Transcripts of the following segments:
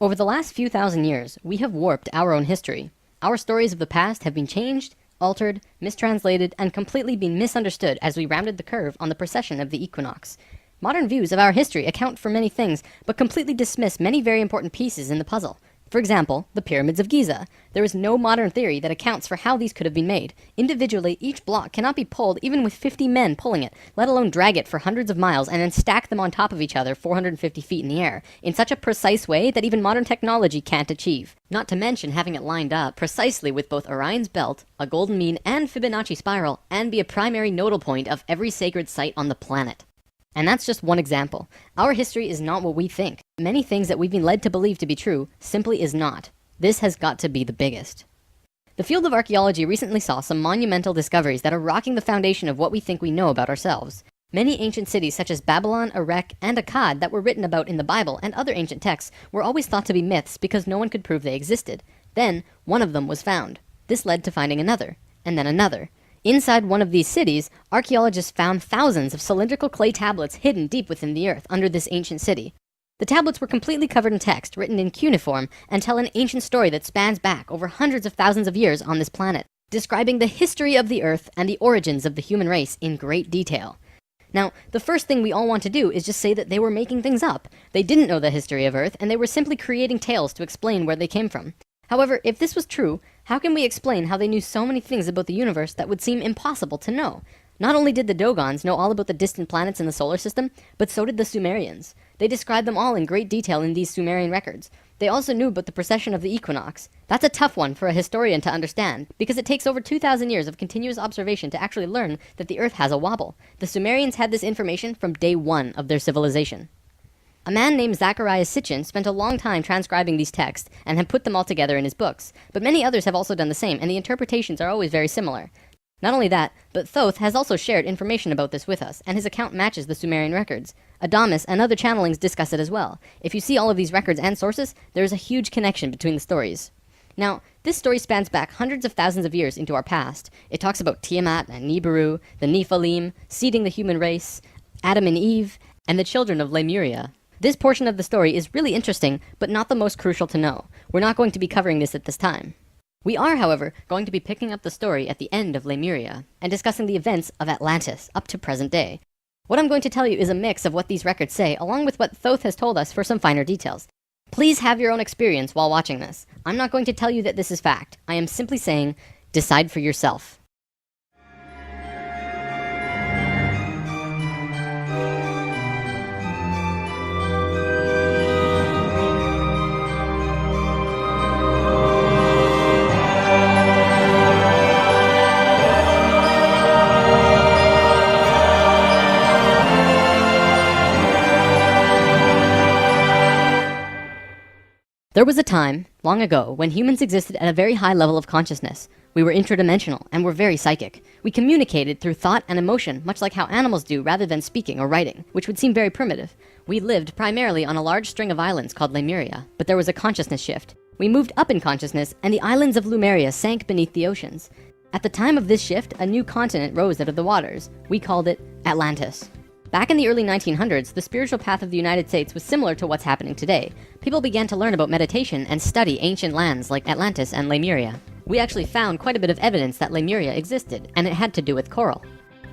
Over the last few thousand years, we have warped our own history. Our stories of the past have been changed, altered, mistranslated, and completely been misunderstood as we rounded the curve on the precession of the equinox. Modern views of our history account for many things, but completely dismiss many very important pieces in the puzzle. For example, the pyramids of Giza. There is no modern theory that accounts for how these could have been made. Individually, each block cannot be pulled even with 50 men pulling it, let alone drag it for hundreds of miles and then stack them on top of each other 450 feet in the air, in such a precise way that even modern technology can't achieve. Not to mention having it lined up precisely with both Orion's belt, a golden mean, and Fibonacci spiral, and be a primary nodal point of every sacred site on the planet. And that's just one example. Our history is not what we think. Many things that we've been led to believe to be true simply is not. This has got to be the biggest. The field of archaeology recently saw some monumental discoveries that are rocking the foundation of what we think we know about ourselves. Many ancient cities such as Babylon, Erech, and Akkad that were written about in the Bible and other ancient texts were always thought to be myths because no one could prove they existed. Then, one of them was found. This led to finding another, and then another. Inside one of these cities, archaeologists found thousands of cylindrical clay tablets hidden deep within the earth under this ancient city. The tablets were completely covered in text written in cuneiform and tell an ancient story that spans back over hundreds of thousands of years on this planet, describing the history of the earth and the origins of the human race in great detail. Now, the first thing we all want to do is just say that they were making things up. They didn't know the history of Earth, and they were simply creating tales to explain where they came from. However, if this was true, how can we explain how they knew so many things about the universe that would seem impossible to know? Not only did the Dogons know all about the distant planets in the solar system, but so did the Sumerians. They described them all in great detail in these Sumerian records. They also knew about the precession of the equinox. That's a tough one for a historian to understand, because it takes over 2,000 years of continuous observation to actually learn that the Earth has a wobble. The Sumerians had this information from day one of their civilization. A man named Zacharias Sitchin spent a long time transcribing these texts and had put them all together in his books, but many others have also done the same, and the interpretations are always very similar. Not only that, but Thoth has also shared information about this with us, and his account matches the Sumerian records. Adamus and other channelings discuss it as well. If you see all of these records and sources, there is a huge connection between the stories. Now, this story spans back hundreds of thousands of years into our past. It talks about Tiamat and Nibiru, the Nephilim, seeding the human race, Adam and Eve, and the children of Lemuria. This portion of the story is really interesting, but not the most crucial to know. We're not going to be covering this at this time. We are, however, going to be picking up the story at the end of Lemuria, and discussing the events of Atlantis up to present day. What I'm going to tell you is a mix of what these records say, along with what Thoth has told us for some finer details. Please have your own experience while watching this. I'm not going to tell you that this is fact. I am simply saying, decide for yourself. There was a time, long ago, when humans existed at a very high level of consciousness. We were interdimensional and were very psychic. We communicated through thought and emotion, much like how animals do rather than speaking or writing, which would seem very primitive. We lived primarily on a large string of islands called Lemuria, but there was a consciousness shift. We moved up in consciousness, and the islands of Lemuria sank beneath the oceans. At the time of this shift, a new continent rose out of the waters. We called it Atlantis. Back in the early 1900s, the spiritual path of the United States was similar to what's happening today. People began to learn about meditation and study ancient lands like Atlantis and Lemuria. We actually found quite a bit of evidence that Lemuria existed, and it had to do with coral.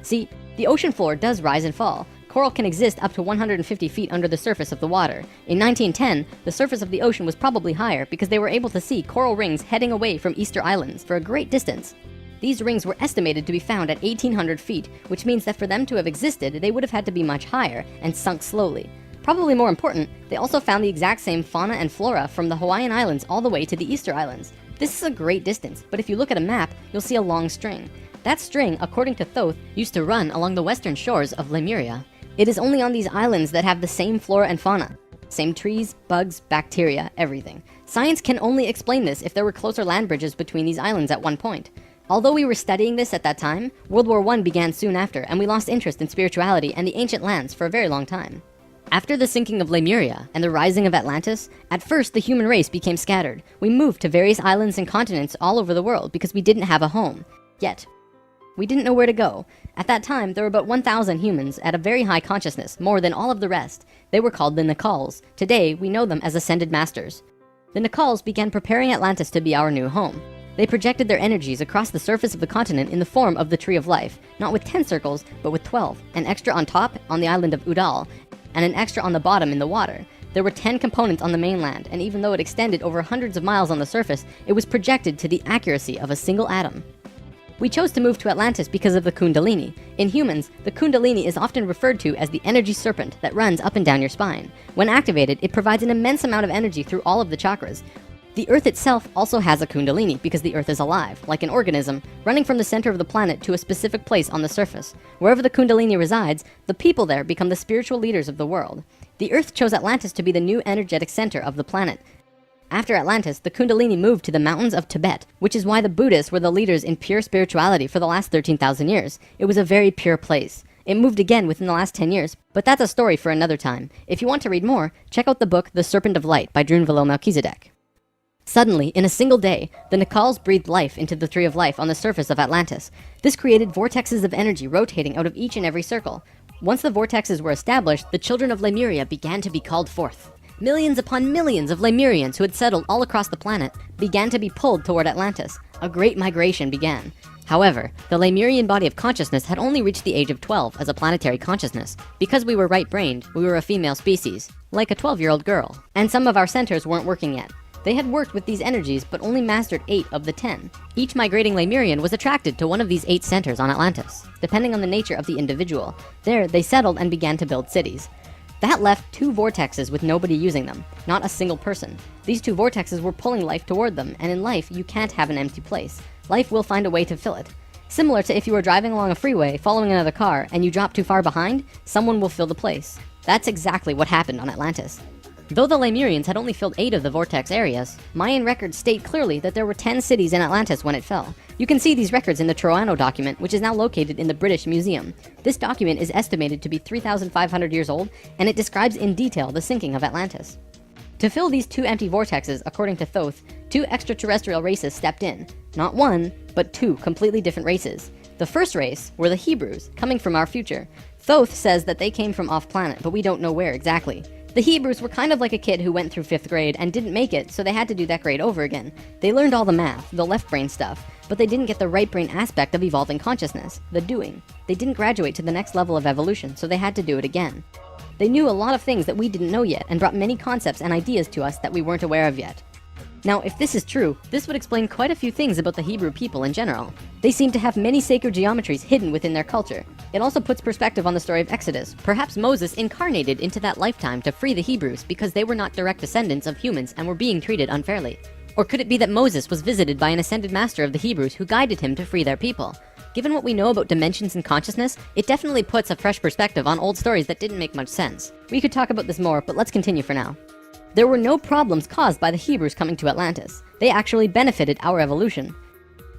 See, the ocean floor does rise and fall. Coral can exist up to 150 feet under the surface of the water. In 1910, the surface of the ocean was probably higher because they were able to see coral rings heading away from Easter Islands for a great distance. These rings were estimated to be found at 1,800 feet, which means that for them to have existed, they would have had to be much higher and sunk slowly. Probably more important, they also found the exact same fauna and flora from the Hawaiian Islands all the way to the Easter Islands. This is a great distance, but if you look at a map, you'll see a long string. That string, according to Thoth, used to run along the western shores of Lemuria. It is only on these islands that have the same flora and fauna. Same trees, bugs, bacteria, everything. Science can only explain this if there were closer land bridges between these islands at one point. Although we were studying this at that time, World War I began soon after, and we lost interest in spirituality and the ancient lands for a very long time. After the sinking of Lemuria and the rising of Atlantis, at first the human race became scattered. We moved to various islands and continents all over the world because we didn't have a home. Yet, we didn't know where to go. At that time, there were about 1,000 humans at a very high consciousness, more than all of the rest. They were called the Nakals. Today, we know them as Ascended Masters. The Nacals began preparing Atlantis to be our new home. They projected their energies across the surface of the continent in the form of the Tree of Life, not with 10 circles, but with 12, an extra on top on the island of Udal, and an extra on the bottom in the water. There were 10 components on the mainland, and even though it extended over hundreds of miles on the surface, it was projected to the accuracy of a single atom. We chose to move to Atlantis because of the Kundalini. In humans, the Kundalini is often referred to as the energy serpent that runs up and down your spine. When activated, it provides an immense amount of energy through all of the chakras. The Earth itself also has a Kundalini because the Earth is alive, like an organism, running from the center of the planet to a specific place on the surface. Wherever the Kundalini resides, the people there become the spiritual leaders of the world. The Earth chose Atlantis to be the new energetic center of the planet. After Atlantis, the Kundalini moved to the mountains of Tibet, which is why the Buddhists were the leaders in pure spirituality for the last 13,000 years. It was a very pure place. It moved again within the last 10 years, but that's a story for another time. If you want to read more, check out the book The Serpent of Light by Drunvalo Melchizedek. Suddenly, in a single day, the Nacals breathed life into the Tree of Life on the surface of Atlantis. This created vortexes of energy rotating out of each and every circle. Once the vortexes were established, the children of Lemuria began to be called forth. Millions upon millions of Lemurians who had settled all across the planet began to be pulled toward Atlantis. A great migration began. However, the Lemurian body of consciousness had only reached the age of 12 as a planetary consciousness. Because we were right-brained, we were a female species, like a 12-year-old girl. And some of our centers weren't working yet. They had worked with these energies, but only mastered 8 of the 10. Each migrating Lemurian was attracted to one of these 8 centers on Atlantis, depending on the nature of the individual. There, they settled and began to build cities. That left 2 vortexes with nobody using them, not a single person. These 2 vortexes were pulling life toward them, and in life, you can't have an empty place. Life will find a way to fill it. Similar to if you were driving along a freeway, following another car, and you drop too far behind, someone will fill the place. That's exactly what happened on Atlantis. Though the Lemurians had only filled 8 of the vortex areas, Mayan records state clearly that there were 10 cities in Atlantis when it fell. You can see these records in the Troano document, which is now located in the British Museum. This document is estimated to be 3,500 years old, and it describes in detail the sinking of Atlantis. To fill these 2 empty vortexes, according to Thoth, 2 extraterrestrial races stepped in. Not 1, but 2 completely different races. The first race were the Hebrews, coming from our future. Thoth says that they came from off-planet, but we don't know where exactly. The Hebrews were kind of like a kid who went through 5th grade and didn't make it, so they had to do that grade over again. They learned all the math, the left brain stuff, but they didn't get the right brain aspect of evolving consciousness, the doing. They didn't graduate to the next level of evolution, so they had to do it again. They knew a lot of things that we didn't know yet and brought many concepts and ideas to us that we weren't aware of yet. Now, if this is true, this would explain quite a few things about the Hebrew people in general. They seem to have many sacred geometries hidden within their culture. It also puts perspective on the story of Exodus. Perhaps Moses incarnated into that lifetime to free the Hebrews because they were not direct descendants of humans and were being treated unfairly. Or could it be that Moses was visited by an ascended master of the Hebrews who guided him to free their people? Given what we know about dimensions and consciousness, it definitely puts a fresh perspective on old stories that didn't make much sense. We could talk about this more, but let's continue for now. There were no problems caused by the Hebrews coming to Atlantis. They actually benefited our evolution.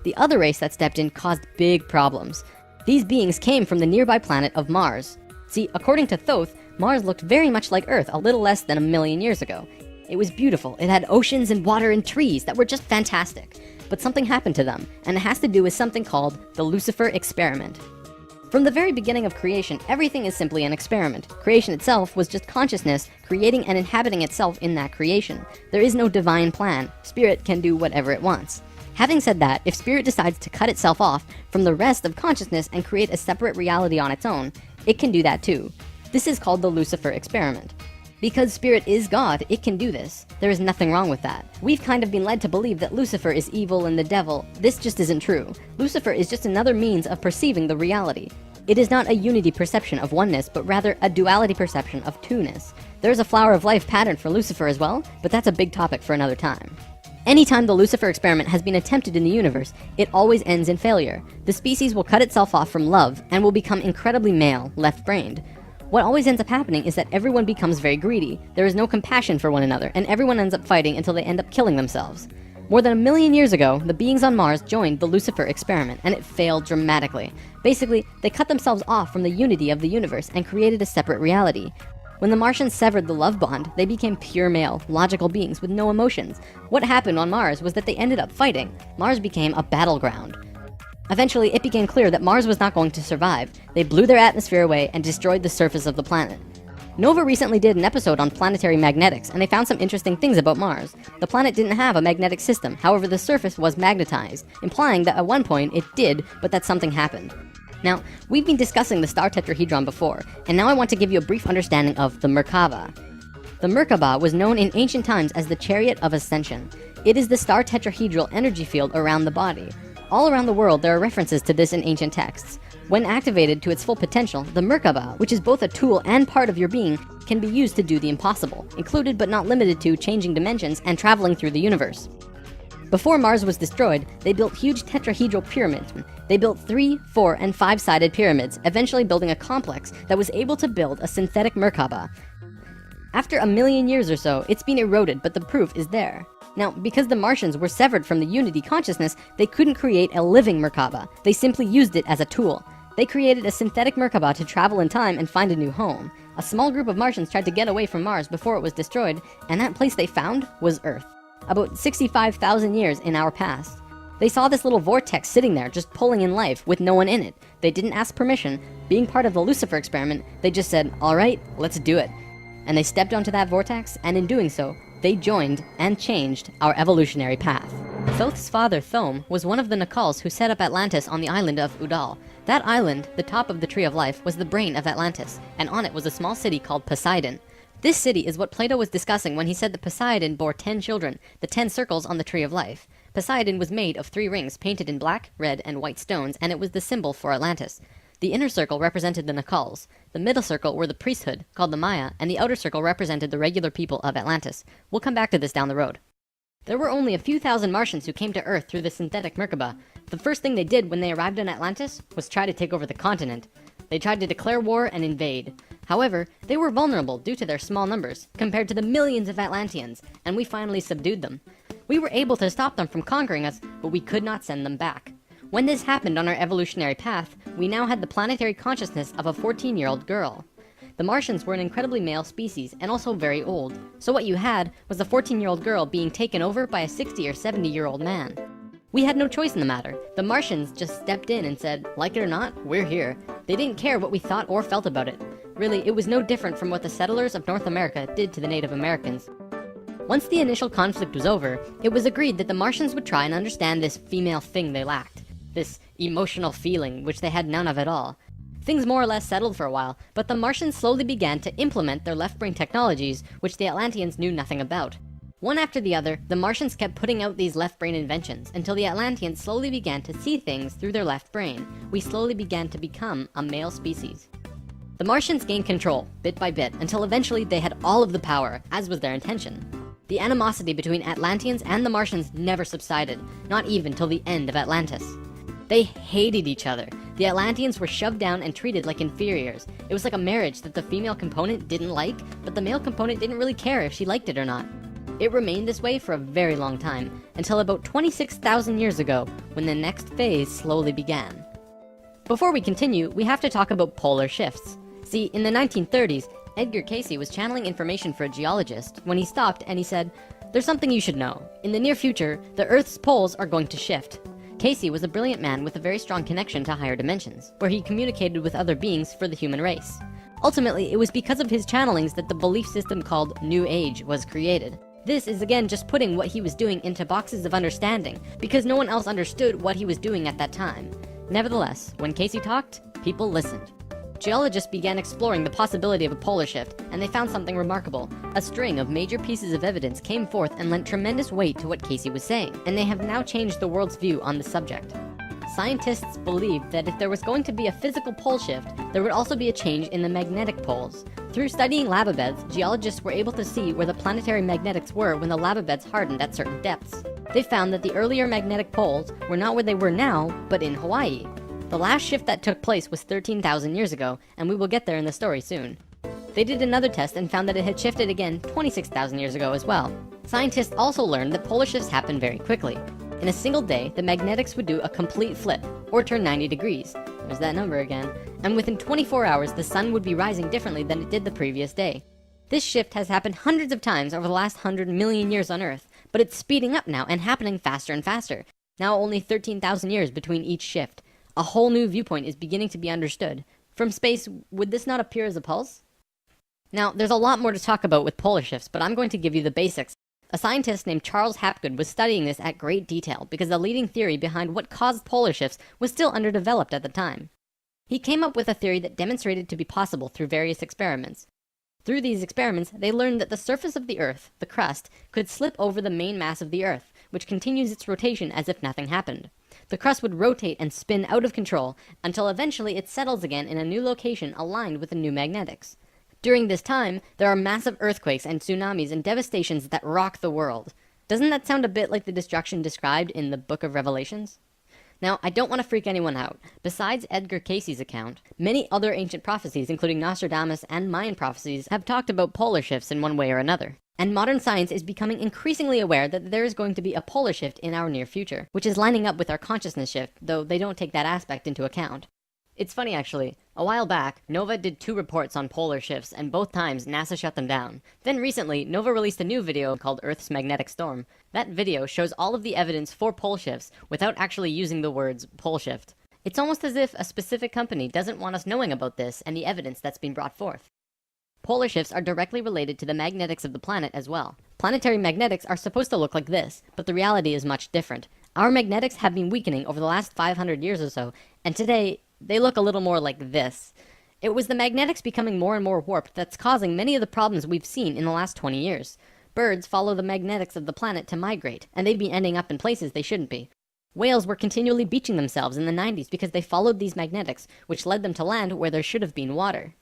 The other race that stepped in caused big problems. These beings came from the nearby planet of Mars. See, according to Thoth, Mars looked very much like Earth a little less than 1 million years ago. It was beautiful. It had oceans and water and trees that were just fantastic. But something happened to them, and it has to do with something called the Lucifer experiment. From the very beginning of creation, everything is simply an experiment. Creation itself was just consciousness creating and inhabiting itself in that creation. There is no divine plan. Spirit can do whatever it wants. Having said that, if Spirit decides to cut itself off from the rest of consciousness and create a separate reality on its own, it can do that too. This is called the Lucifer experiment. Because Spirit is God, it can do this. There is nothing wrong with that. We've kind of been led to believe that Lucifer is evil and the devil. This just isn't true. Lucifer is just another means of perceiving the reality. It is not a unity perception of oneness, but rather a duality perception of two-ness. There's a flower of life pattern for Lucifer as well, but that's a big topic for another time. Anytime the Lucifer experiment has been attempted in the universe, it always ends in failure. The species will cut itself off from love and will become incredibly male, left-brained. What always ends up happening is that everyone becomes very greedy. There is no compassion for one another, and everyone ends up fighting until they end up killing themselves. More than 1 million years ago, the beings on Mars joined the Lucifer experiment, and it failed dramatically. Basically, they cut themselves off from the unity of the universe and created a separate reality. When the Martians severed the love bond, they became pure male, logical beings with no emotions. What happened on Mars was that they ended up fighting. Mars became a battleground. Eventually, it became clear that Mars was not going to survive. They blew their atmosphere away and destroyed the surface of the planet. Nova recently did an episode on planetary magnetics, and they found some interesting things about Mars. The planet didn't have a magnetic system, however the surface was magnetized, implying that at one point it did, but that something happened. Now, we've been discussing the star tetrahedron before, and now I want to give you a brief understanding of the Merkaba. The Merkaba was known in ancient times as the Chariot of Ascension. It is the star tetrahedral energy field around the body. All around the world there are references to this in ancient texts. When activated to its full potential, the Merkaba, which is both a tool and part of your being, can be used to do the impossible, included but not limited to changing dimensions and traveling through the universe. Before Mars was destroyed, they built huge tetrahedral pyramids. They built 3, 4, and 5-sided pyramids, eventually building a complex that was able to build a synthetic Merkaba. After 1 million years or so, it's been eroded, but the proof is there. Now, because the Martians were severed from the Unity consciousness, they couldn't create a living Merkaba. They simply used it as a tool. They created a synthetic Merkaba to travel in time and find a new home. A small group of Martians tried to get away from Mars before it was destroyed, and that place they found was Earth. About 65,000 years in our past. They saw this little vortex sitting there, just pulling in life, with no one in it. They didn't ask permission. Being part of the Lucifer experiment, they just said, alright, let's do it. And they stepped onto that vortex, and in doing so, they joined and changed our evolutionary path. Thoth's father, Thome, was one of the Nacals who set up Atlantis on the island of Udal. That island, the top of the Tree of Life, was the brain of Atlantis, and on it was a small city called Poseidon. This city is what Plato was discussing when he said that Poseidon bore 10 children, the 10 circles on the Tree of Life. Poseidon was made of 3 rings painted in black, red, and white stones, and it was the symbol for Atlantis. The inner circle represented the Nacals, the middle circle were the priesthood, called the Maya, and the outer circle represented the regular people of Atlantis. We'll come back to this down the road. There were only a few thousand Martians who came to Earth through the synthetic Merkaba. The first thing they did when they arrived in Atlantis was try to take over the continent. They tried to declare war and invade. However, they were vulnerable due to their small numbers, compared to the millions of Atlanteans, and we finally subdued them. We were able to stop them from conquering us, but we could not send them back. When this happened on our evolutionary path, we now had the planetary consciousness of a 14-year-old girl. The Martians were an incredibly male species, and also very old, so what you had was a 14-year-old girl being taken over by a 60 or 70-year-old man. We had no choice in the matter. The Martians just stepped in and said, like it or not, we're here. They didn't care what we thought or felt about it. Really, it was no different from what the settlers of North America did to the Native Americans. Once the initial conflict was over, it was agreed that the Martians would try and understand this female thing they lacked. This emotional feeling, which they had none of at all. Things more or less settled for a while, but the Martians slowly began to implement their left-brain technologies, which the Atlanteans knew nothing about. One after the other, the Martians kept putting out these left-brain inventions, until the Atlanteans slowly began to see things through their left brain. We slowly began to become a male species. The Martians gained control, bit by bit, until eventually they had all of the power, as was their intention. The animosity between Atlanteans and the Martians never subsided, not even till the end of Atlantis. They hated each other. The Atlanteans were shoved down and treated like inferiors. It was like a marriage that the female component didn't like, but the male component didn't really care if she liked it or not. It remained this way for a very long time, until about 26,000 years ago, when the next phase slowly began. Before we continue, we have to talk about polar shifts. See, in the 1930s, Edgar Cayce was channeling information for a geologist when he stopped and he said, "There's something you should know. In the near future, the Earth's poles are going to shift." Cayce was a brilliant man with a very strong connection to higher dimensions, where he communicated with other beings for the human race. Ultimately, it was because of his channelings that the belief system called New Age was created. This is again just putting what he was doing into boxes of understanding, because no one else understood what he was doing at that time. Nevertheless, when Cayce talked, people listened. Geologists began exploring the possibility of a polar shift, and they found something remarkable. A string of major pieces of evidence came forth and lent tremendous weight to what Cayce was saying, and they have now changed the world's view on the subject. Scientists believed that if there was going to be a physical pole shift, there would also be a change in the magnetic poles. Through studying lava beds, geologists were able to see where the planetary magnetics were when the lava beds hardened at certain depths. They found that the earlier magnetic poles were not where they were now, but in Hawaii. The last shift that took place was 13,000 years ago, and we will get there in the story soon. They did another test and found that it had shifted again 26,000 years ago as well. Scientists also learned that polar shifts happen very quickly. In a single day, the magnetics would do a complete flip, or turn 90 degrees. There's that number again. And within 24 hours, the sun would be rising differently than it did the previous day. This shift has happened hundreds of times over the last 100 million years on Earth, but it's speeding up now and happening faster and faster. Now only 13,000 years between each shift. A whole new viewpoint is beginning to be understood. From space, would this not appear as a pulse? Now, there's a lot more to talk about with polar shifts, but I'm going to give you the basics. A scientist named Charles Hapgood was studying this at great detail because the leading theory behind what caused polar shifts was still underdeveloped at the time. He came up with a theory that demonstrated to be possible through various experiments. Through these experiments, they learned that the surface of the Earth, the crust, could slip over the main mass of the Earth, which continues its rotation as if nothing happened. The crust would rotate and spin out of control until eventually it settles again in a new location aligned with the new magnetics. During this time, there are massive earthquakes and tsunamis and devastations that rock the world. Doesn't that sound a bit like the destruction described in the Book of Revelations? Now, I don't want to freak anyone out. Besides Edgar Cayce's account, many other ancient prophecies, including Nostradamus and Mayan prophecies, have talked about polar shifts in one way or another. And modern science is becoming increasingly aware that there is going to be a polar shift in our near future, which is lining up with our consciousness shift, though they don't take that aspect into account. It's funny actually, a while back, NOVA did 2 reports on polar shifts, and both times NASA shut them down. Then recently, NOVA released a new video called Earth's Magnetic Storm. That video shows all of the evidence for pole shifts without actually using the words pole shift. It's almost as if a specific company doesn't want us knowing about this and the evidence that's been brought forth. Polar shifts are directly related to the magnetics of the planet as well. Planetary magnetics are supposed to look like this, but the reality is much different. Our magnetics have been weakening over the last 500 years or so, and today, they look a little more like this. It was the magnetics becoming more and more warped that's causing many of the problems we've seen in the last 20 years. Birds follow the magnetics of the planet to migrate, and they've been ending up in places they shouldn't be. Whales were continually beaching themselves in the 90s because they followed these magnetics, which led them to land where there should have been water.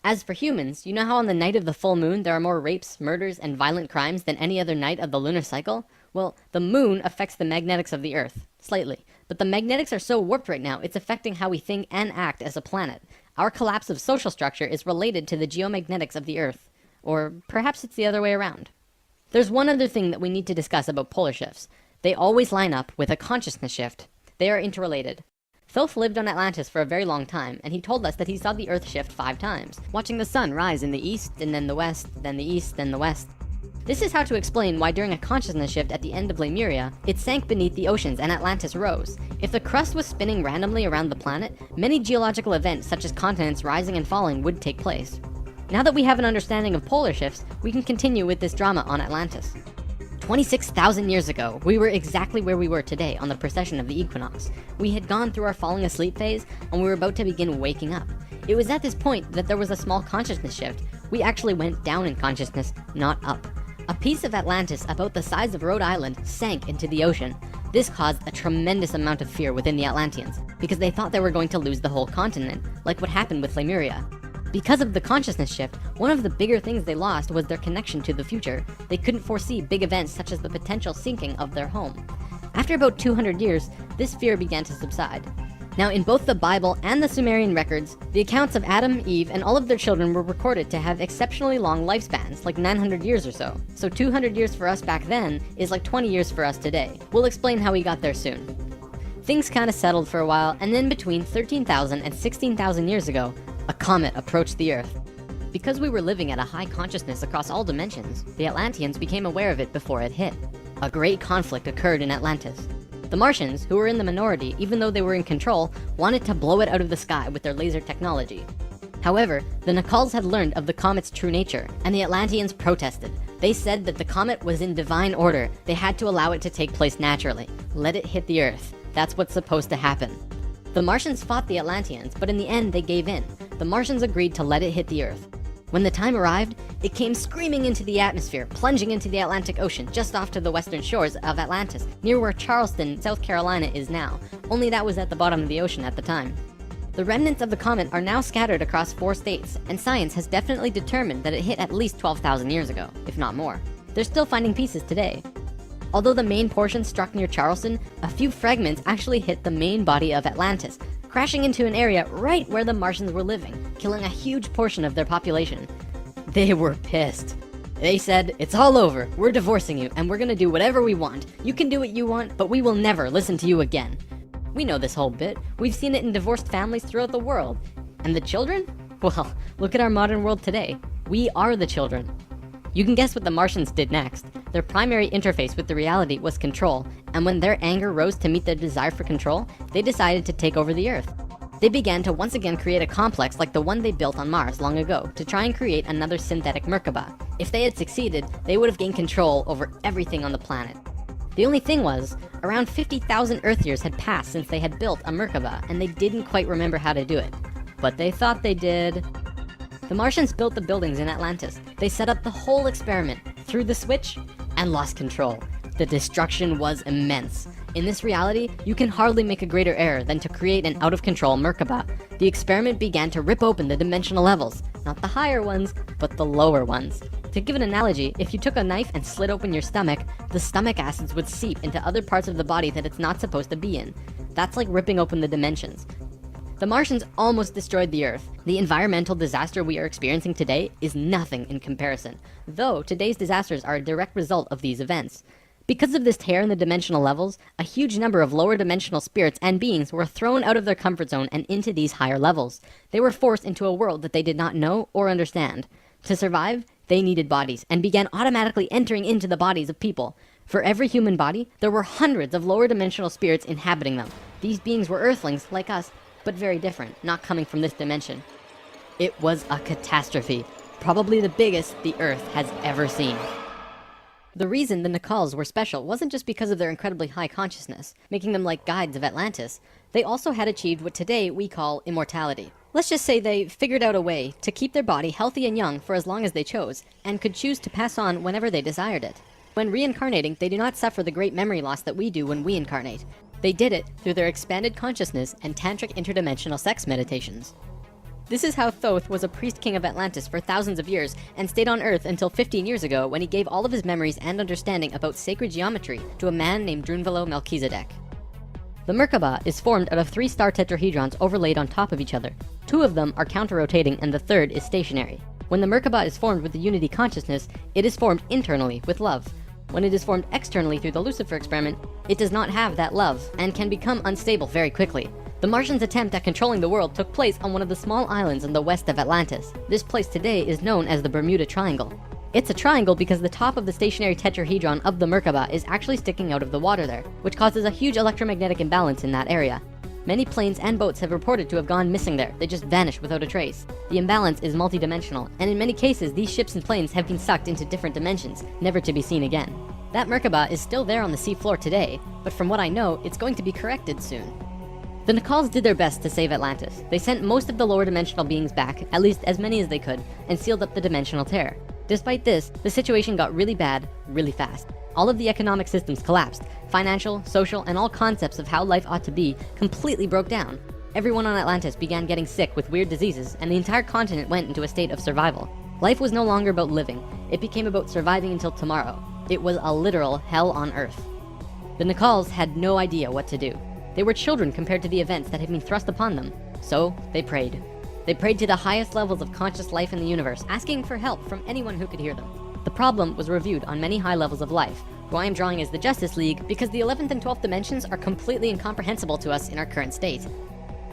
As for humans, you know how on the night of the full moon there are more rapes, murders, and violent crimes than any other night of the lunar cycle? Well, the moon affects the magnetics of the Earth, slightly. But the magnetics are so warped right now, it's affecting how we think and act as a planet. Our collapse of social structure is related to the geomagnetics of the Earth. Or perhaps it's the other way around. There's one other thing that we need to discuss about polar shifts. They always line up with a consciousness shift. They are interrelated. Thoth lived on Atlantis for a very long time, and he told us that he saw the Earth shift 5 times, watching the sun rise in the east, and then the west, then the east, then the west. This is how to explain why during a consciousness shift at the end of Lemuria, it sank beneath the oceans and Atlantis rose. If the crust was spinning randomly around the planet, many geological events such as continents rising and falling would take place. Now that we have an understanding of polar shifts, we can continue with this drama on Atlantis. 26,000 years ago, we were exactly where we were today on the precession of the equinox. We had gone through our falling asleep phase, and we were about to begin waking up. It was at this point that there was a small consciousness shift. We actually went down in consciousness, not up. A piece of Atlantis about the size of Rhode Island sank into the ocean. This caused a tremendous amount of fear within the Atlanteans, because they thought they were going to lose the whole continent, like what happened with Lemuria. Because of the consciousness shift, one of the bigger things they lost was their connection to the future. They couldn't foresee big events such as the potential sinking of their home. After about 200 years, this fear began to subside. Now, in both the Bible and the Sumerian records, the accounts of Adam, Eve, and all of their children were recorded to have exceptionally long lifespans, like 900 years or so. So 200 years for us back then is like 20 years for us today. We'll explain how we got there soon. Things kinda settled for a while, and then between 13,000 and 16,000 years ago, a comet approached the Earth. Because we were living at a high consciousness across all dimensions, the Atlanteans became aware of it before it hit. A great conflict occurred in Atlantis. The Martians, who were in the minority even though they were in control, wanted to blow it out of the sky with their laser technology. However, the Nacals had learned of the comet's true nature, and the Atlanteans protested. They said that the comet was in divine order. They had to allow it to take place naturally. Let it hit the Earth. That's what's supposed to happen. The Martians fought the Atlanteans, but in the end they gave in. The Martians agreed to let it hit the Earth. When the time arrived, it came screaming into the atmosphere, plunging into the Atlantic Ocean just off to the western shores of Atlantis, near where Charleston, South Carolina is now, only that was at the bottom of the ocean at the time. The remnants of the comet are now scattered across 4 states, and science has definitely determined that it hit at least 12,000 years ago, if not more. They're still finding pieces today. Although the main portion struck near Charleston, a few fragments actually hit the main body of Atlantis, crashing into an area right where the Martians were living, killing a huge portion of their population. They were pissed. They said, "It's all over, we're divorcing you, and we're gonna do whatever we want. You can do what you want, but we will never listen to you again." We know this whole bit. We've seen it in divorced families throughout the world. And the children? Well, look at our modern world today. We are the children. You can guess what the Martians did next. Their primary interface with the reality was control, and when their anger rose to meet their desire for control, they decided to take over the Earth. They began to once again create a complex like the one they built on Mars long ago to try and create another synthetic Merkaba. If they had succeeded, they would have gained control over everything on the planet. The only thing was, around 50,000 Earth years had passed since they had built a Merkaba, and they didn't quite remember how to do it. But they thought they did. The Martians built the buildings in Atlantis. They set up the whole experiment, threw the switch, and lost control. The destruction was immense. In this reality, you can hardly make a greater error than to create an out-of-control Merkaba. The experiment began to rip open the dimensional levels, not the higher ones, but the lower ones. To give an analogy, if you took a knife and slit open your stomach, the stomach acids would seep into other parts of the body that it's not supposed to be in. That's like ripping open the dimensions. The Martians almost destroyed the Earth. The environmental disaster we are experiencing today is nothing in comparison, though today's disasters are a direct result of these events. Because of this tear in the dimensional levels, a huge number of lower dimensional spirits and beings were thrown out of their comfort zone and into these higher levels. They were forced into a world that they did not know or understand. To survive, they needed bodies and began automatically entering into the bodies of people. For every human body, there were hundreds of lower dimensional spirits inhabiting them. These beings were Earthlings like us, but very different, not coming from this dimension. It was a catastrophe, probably the biggest the Earth has ever seen. The reason the Nacals were special wasn't just because of their incredibly high consciousness, making them like guides of Atlantis. They also had achieved what today we call immortality. Let's just say they figured out a way to keep their body healthy and young for as long as they chose, and could choose to pass on whenever they desired it. When reincarnating, they do not suffer the great memory loss that we do when we incarnate. They did it through their expanded consciousness and tantric interdimensional sex meditations. This is how Thoth was a priest king of Atlantis for thousands of years and stayed on Earth until 15 years ago when he gave all of his memories and understanding about sacred geometry to a man named Drunvalo Melchizedek. The Merkaba is formed out of 3 star tetrahedrons overlaid on top of each other. 2 of them are counter-rotating and the third is stationary. When the Merkaba is formed with the unity consciousness, it is formed internally with love. When it is formed externally through the Lucifer experiment, it does not have that love and can become unstable very quickly. The Martians' attempt at controlling the world took place on one of the small islands in the west of Atlantis. This place today is known as the Bermuda Triangle. It's a triangle because the top of the stationary tetrahedron of the Merkaba is actually sticking out of the water there, which causes a huge electromagnetic imbalance in that area. Many planes and boats have reported to have gone missing there. They just vanished without a trace. The imbalance is multidimensional, and in many cases, these ships and planes have been sucked into different dimensions, never to be seen again. That Merkaba is still there on the seafloor today, but from what I know, it's going to be corrected soon. The Nacals did their best to save Atlantis. They sent most of the lower dimensional beings back, at least as many as they could, and sealed up the dimensional tear. Despite this, the situation got really bad, really fast. All of the economic systems collapsed. Financial, social, and all concepts of how life ought to be completely broke down. Everyone on Atlantis began getting sick with weird diseases, and the entire continent went into a state of survival. Life was no longer about living. It became about surviving until tomorrow. It was a literal hell on Earth. The Nacals had no idea what to do. They were children compared to the events that had been thrust upon them. So they prayed. They prayed to the highest levels of conscious life in the universe, asking for help from anyone who could hear them. The problem was reviewed on many high levels of life, who I am drawing as the Justice League because the 11th and 12th dimensions are completely incomprehensible to us in our current state.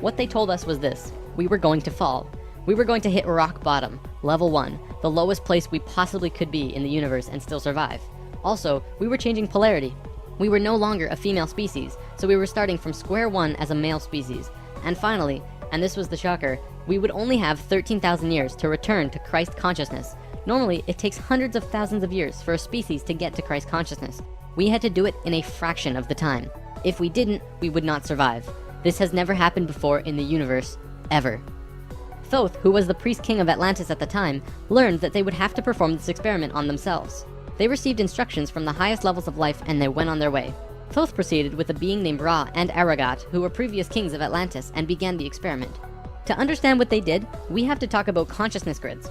What they told us was this: we were going to fall. We were going to hit rock bottom, level 1, the lowest place we possibly could be in the universe and still survive. Also, we were changing polarity. We were no longer a female species, so we were starting from square one as a male species. And finally, and this was the shocker, we would only have 13,000 years to return to Christ consciousness. Normally, it takes hundreds of thousands of years for a species to get to Christ consciousness. We had to do it in a fraction of the time. If we didn't, we would not survive. This has never happened before in the universe, ever. Thoth, who was the priest king of Atlantis at the time, learned that they would have to perform this experiment on themselves. They received instructions from the highest levels of life and they went on their way. Thoth proceeded with a being named Ra and Aragat, who were previous kings of Atlantis, and began the experiment. To understand what they did, we have to talk about consciousness grids.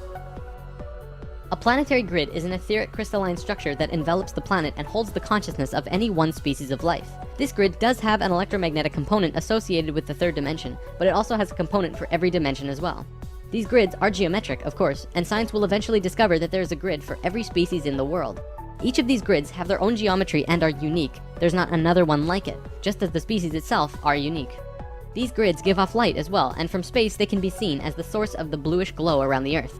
A planetary grid is an etheric crystalline structure that envelops the planet and holds the consciousness of any one species of life. This grid does have an electromagnetic component associated with the third dimension, but it also has a component for every dimension as well. These grids are geometric, of course, and science will eventually discover that there is a grid for every species in the world. Each of these grids have their own geometry and are unique. There's not another one like it, just as the species itself are unique. These grids give off light as well, and from space they can be seen as the source of the bluish glow around the Earth.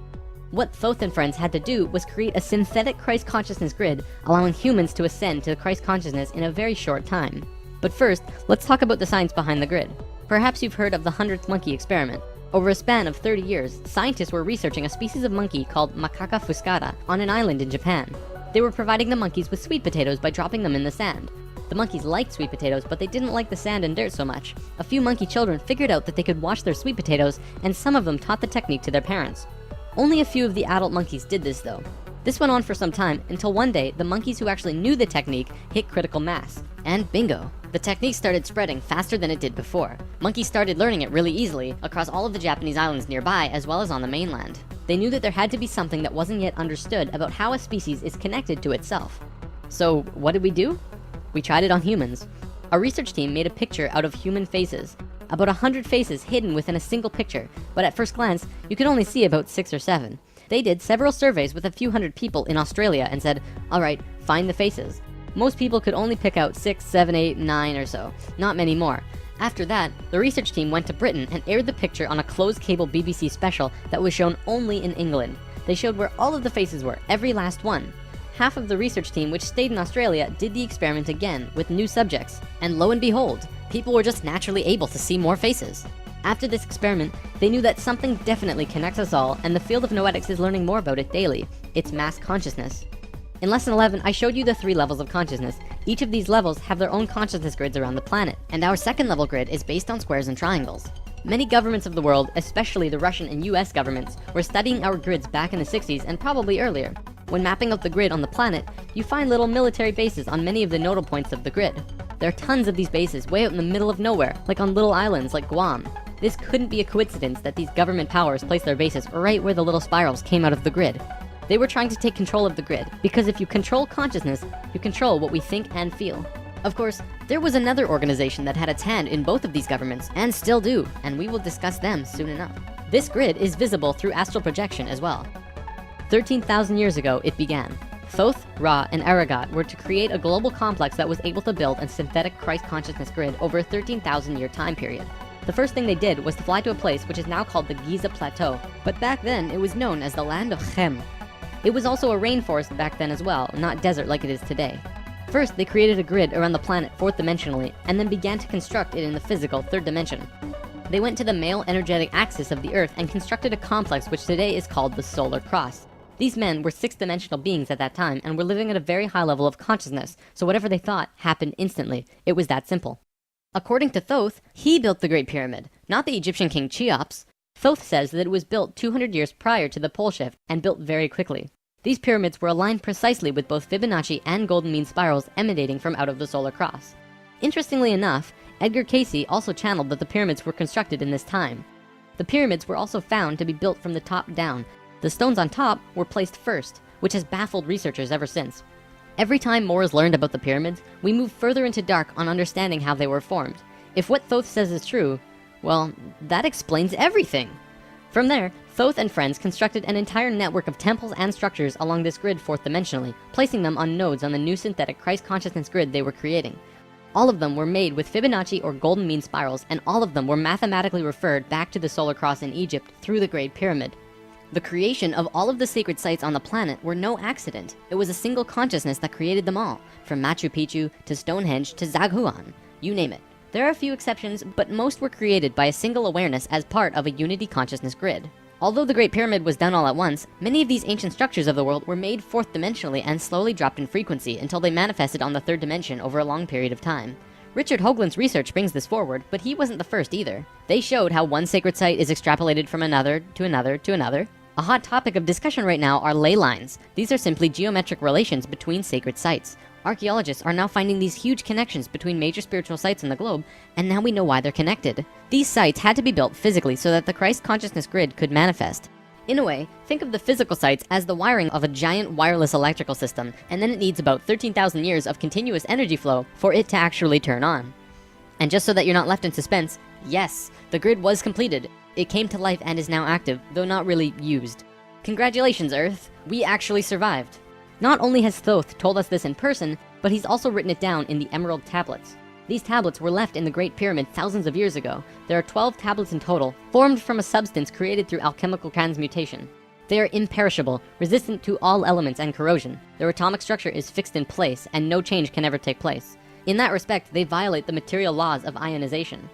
What Thoth and friends had to do was create a synthetic Christ consciousness grid, allowing humans to ascend to Christ consciousness in a very short time. But first, let's talk about the science behind the grid. Perhaps you've heard of the 100th monkey experiment. Over a span of 30 years, scientists were researching a species of monkey called Macaca fuscata on an island in Japan. They were providing the monkeys with sweet potatoes by dropping them in the sand. The monkeys liked sweet potatoes, but they didn't like the sand and dirt so much. A few monkey children figured out that they could wash their sweet potatoes, and some of them taught the technique to their parents. Only a few of the adult monkeys did this though. This went on for some time until one day the monkeys who actually knew the technique hit critical mass. And bingo, the technique started spreading faster than it did before. Monkeys started learning it really easily across all of the Japanese islands nearby as well as on the mainland. They knew that there had to be something that wasn't yet understood about how a species is connected to itself. So what did we do? We tried it on humans. Our research team made a picture out of human faces. About 100 faces hidden within a single picture, but at first glance, you could only see about 6 or 7. They did several surveys with a few hundred people in Australia and said, all right, find the faces. Most people could only pick out 6, 7, 8, 9 or so, not many more. After that, the research team went to Britain and aired the picture on a closed cable BBC special that was shown only in England. They showed where all of the faces were, every last one. Half of the research team, which stayed in Australia, did the experiment again with new subjects. And lo and behold, people were just naturally able to see more faces. After this experiment, they knew that something definitely connects us all, and the field of noetics is learning more about it daily. It's mass consciousness. In lesson 11, I showed you the 3 levels of consciousness. Each of these levels have their own consciousness grids around the planet, and our second level grid is based on squares and triangles. Many governments of the world, especially the Russian and US governments, were studying our grids back in the 60s and probably earlier. When mapping out the grid on the planet, you find little military bases on many of the nodal points of the grid. There are tons of these bases way out in the middle of nowhere, like on little islands like Guam. This couldn't be a coincidence that these government powers placed their bases right where the little spirals came out of the grid. They were trying to take control of the grid, because if you control consciousness, you control what we think and feel. Of course, there was another organization that had its hand in both of these governments, and still do, and we will discuss them soon enough. This grid is visible through astral projection as well. 13,000 years ago, it began. Thoth, Ra, and Aragat were to create a global complex that was able to build a synthetic Christ consciousness grid over a 13,000 year time period. The first thing they did was to fly to a place which is now called the Giza Plateau, but back then it was known as the land of Chem. It was also a rainforest back then as well, not desert like it is today. First, they created a grid around the planet 4th dimensionally, and then began to construct it in the physical 3rd dimension. They went to the male energetic axis of the Earth and constructed a complex which today is called the Solar Cross. These men were 6th dimensional beings at that time and were living at a very high level of consciousness, so whatever they thought happened instantly. It was that simple. According to Thoth, he built the Great Pyramid, not the Egyptian king Cheops. Thoth says that it was built 200 years prior to the pole shift and built very quickly. These pyramids were aligned precisely with both Fibonacci and golden mean spirals emanating from out of the solar cross. Interestingly enough, Edgar Cayce also channeled that the pyramids were constructed in this time. The pyramids were also found to be built from the top down. The stones on top were placed first, which has baffled researchers ever since. Every time more is learned about the pyramids, we move further into dark on understanding how they were formed. If what Thoth says is true, well, that explains everything. From there, Thoth and friends constructed an entire network of temples and structures along this grid 4th dimensionally, placing them on nodes on the new synthetic Christ consciousness grid they were creating. All of them were made with Fibonacci or golden mean spirals, and all of them were mathematically referred back to the solar cross in Egypt through the Great Pyramid. The creation of all of the sacred sites on the planet were no accident. It was a single consciousness that created them all, from Machu Picchu to Stonehenge to Zaghuan, you name it. There are a few exceptions, but most were created by a single awareness as part of a unity consciousness grid. Although the Great Pyramid was done all at once, many of these ancient structures of the world were made 4th dimensionally and slowly dropped in frequency until they manifested on the 3rd dimension over a long period of time. Richard Hoagland's research brings this forward, but he wasn't the first either. They showed how one sacred site is extrapolated from another to another to another. A hot topic of discussion right now are ley lines. These are simply geometric relations between sacred sites. Archaeologists are now finding these huge connections between major spiritual sites in the globe, and now we know why they're connected. These sites had to be built physically so that the Christ consciousness grid could manifest. In a way, think of the physical sites as the wiring of a giant wireless electrical system, and then it needs about 13,000 years of continuous energy flow for it to actually turn on. And just so that you're not left in suspense, yes, the grid was completed. It came to life and is now active, though not really used. Congratulations, Earth! We actually survived. Not only has Thoth told us this in person, but he's also written it down in the Emerald Tablets. These tablets were left in the Great Pyramid thousands of years ago. There are 12 tablets in total, formed from a substance created through alchemical transmutation. They are imperishable, resistant to all elements and corrosion. Their atomic structure is fixed in place, and no change can ever take place. In that respect, they violate the material laws of ionization.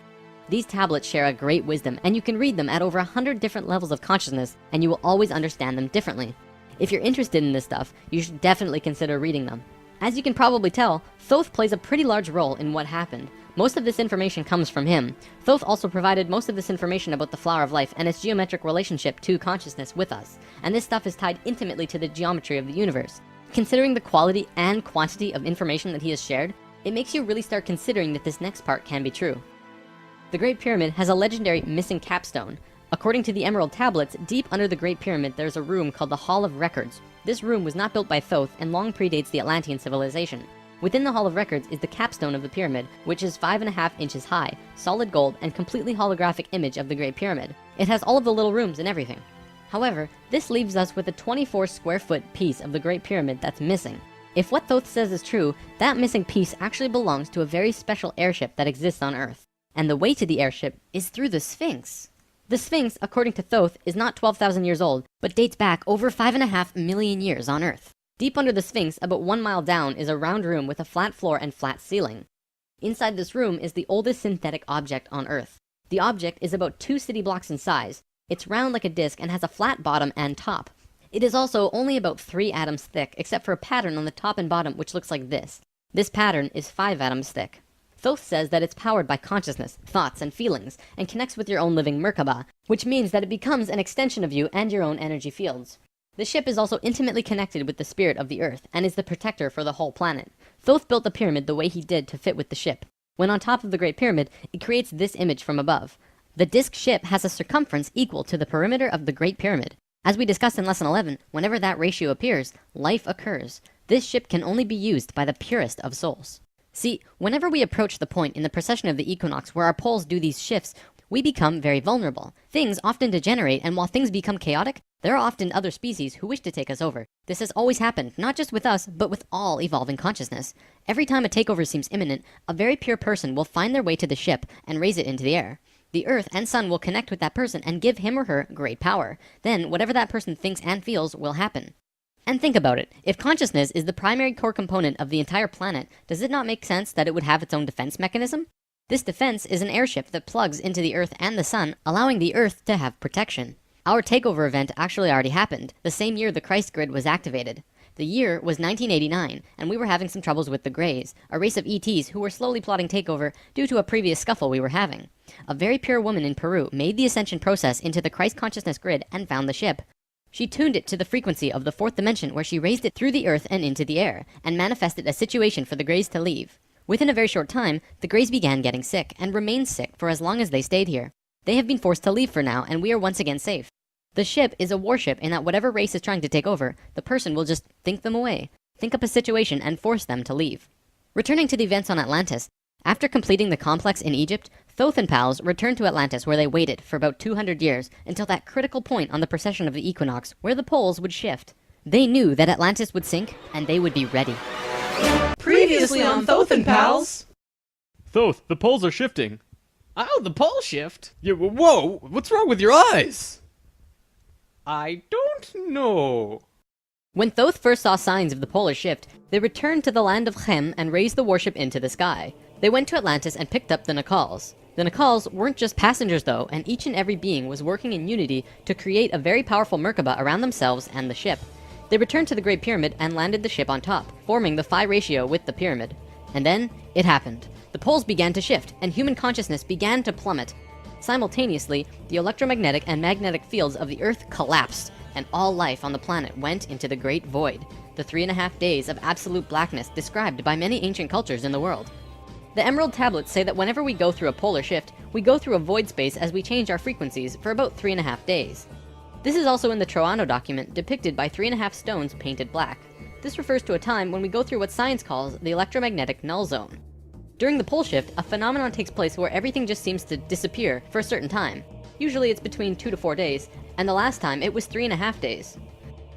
These tablets share a great wisdom, and you can read them at over 100 different levels of consciousness, and you will always understand them differently. If you're interested in this stuff, you should definitely consider reading them. As you can probably tell, Thoth plays a pretty large role in what happened. Most of this information comes from him. Thoth also provided most of this information about the flower of life and its geometric relationship to consciousness with us. And this stuff is tied intimately to the geometry of the universe. Considering the quality and quantity of information that he has shared, it makes you really start considering that this next part can be true. The Great Pyramid has a legendary missing capstone. According to the Emerald Tablets, deep under the Great Pyramid there's a room called the Hall of Records. This room was not built by Thoth and long predates the Atlantean civilization. Within the Hall of Records is the capstone of the pyramid, which is 5.5 inches high, solid gold, and completely holographic image of the Great Pyramid. It has all of the little rooms and everything. However, this leaves us with a 24 square foot piece of the Great Pyramid that's missing. If what Thoth says is true, that missing piece actually belongs to a very special airship that exists on Earth. And the way to the airship is through the Sphinx. The Sphinx, according to Thoth, is not 12,000 years old, but dates back over 5.5 million years on Earth. Deep under the Sphinx, about 1 mile down, is a round room with a flat floor and flat ceiling. Inside this room is the oldest synthetic object on Earth. The object is about 2 city blocks in size. It's round like a disc and has a flat bottom and top. It is also only about 3 atoms thick, except for a pattern on the top and bottom which looks like this. This pattern is 5 atoms thick. Thoth says that it's powered by consciousness, thoughts, and feelings, and connects with your own living Merkaba, which means that it becomes an extension of you and your own energy fields. The ship is also intimately connected with the spirit of the Earth, and is the protector for the whole planet. Thoth built the pyramid the way he did to fit with the ship. When on top of the Great Pyramid, it creates this image from above. The disc ship has a circumference equal to the perimeter of the Great Pyramid. As we discussed in Lesson 11, whenever that ratio appears, life occurs. This ship can only be used by the purest of souls. See, whenever we approach the point in the precession of the equinox where our poles do these shifts, we become very vulnerable. Things often degenerate, and while things become chaotic, there are often other species who wish to take us over. This has always happened, not just with us, but with all evolving consciousness. Every time a takeover seems imminent, a very pure person will find their way to the ship and raise it into the air. The Earth and Sun will connect with that person and give him or her great power. Then, whatever that person thinks and feels will happen. And think about it. If consciousness is the primary core component of the entire planet, does it not make sense that it would have its own defense mechanism? This defense is an airship that plugs into the Earth and the Sun, allowing the Earth to have protection. Our takeover event actually already happened, the same year the Christ grid was activated. The year was 1989, and we were having some troubles with the Greys, a race of ETs who were slowly plotting takeover due to a previous scuffle we were having. A very pure woman in Peru made the ascension process into the Christ consciousness grid and found the ship. She tuned it to the frequency of the 4th dimension, where she raised it through the Earth and into the air, and manifested a situation for the Greys to leave. Within a very short time, the Greys began getting sick, and remained sick for as long as they stayed here. They have been forced to leave for now, and we are once again safe. The ship is a warship in that whatever race is trying to take over, the person will just think them away, think up a situation, and force them to leave. Returning to the events on Atlantis, after completing the complex in Egypt, Thoth and pals returned to Atlantis, where they waited for about 200 years until that critical point on the precession of the equinox where the poles would shift. They knew that Atlantis would sink, and they would be ready. Previously on Thoth and Pals! Thoth, the poles are shifting. Oh, the pole shift? Yeah, whoa, what's wrong with your eyes? I don't know. When Thoth first saw signs of the polar shift, they returned to the land of Chem and raised the warship into the sky. They went to Atlantis and picked up the Nacals. The Nacals weren't just passengers though, and each and every being was working in unity to create a very powerful Merkaba around themselves and the ship. They returned to the Great Pyramid and landed the ship on top, forming the phi ratio with the pyramid. And then, it happened. The poles began to shift, and human consciousness began to plummet. Simultaneously, the electromagnetic and magnetic fields of the Earth collapsed, and all life on the planet went into the Great Void, the 3.5 days of absolute blackness described by many ancient cultures in the world. The Emerald Tablets say that whenever we go through a polar shift, we go through a void space as we change our frequencies for about 3.5 days. This is also in the Troano document, depicted by 3.5 stones painted black. This refers to a time when we go through what science calls the electromagnetic null zone. During the pole shift, a phenomenon takes place where everything just seems to disappear for a certain time. Usually it's between 2 to 4 days, and the last time it was 3.5 days.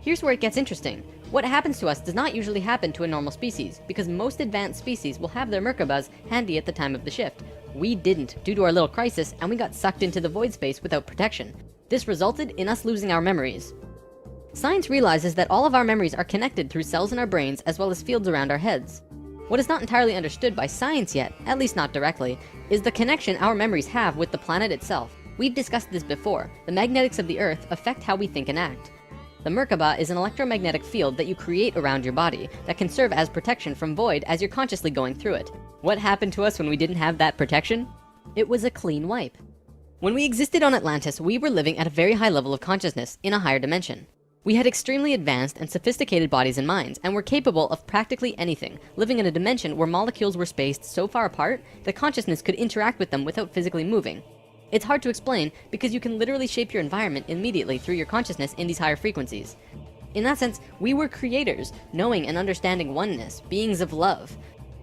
Here's where it gets interesting. What happens to us does not usually happen to a normal species, because most advanced species will have their Merkabas handy at the time of the shift. We didn't, due to our little crisis, and we got sucked into the void space without protection. This resulted in us losing our memories. Science realizes that all of our memories are connected through cells in our brains as well as fields around our heads. What is not entirely understood by science yet, at least not directly, is the connection our memories have with the planet itself. We've discussed this before. The magnetics of the Earth affect how we think and act. The Merkaba is an electromagnetic field that you create around your body that can serve as protection from void as you're consciously going through it. What happened to us when we didn't have that protection? It was a clean wipe. When we existed on Atlantis, we were living at a very high level of consciousness in a higher dimension. We had extremely advanced and sophisticated bodies and minds, and were capable of practically anything, living in a dimension where molecules were spaced so far apart that consciousness could interact with them without physically moving. It's hard to explain because you can literally shape your environment immediately through your consciousness in these higher frequencies. In that sense, we were creators, knowing and understanding oneness, beings of love.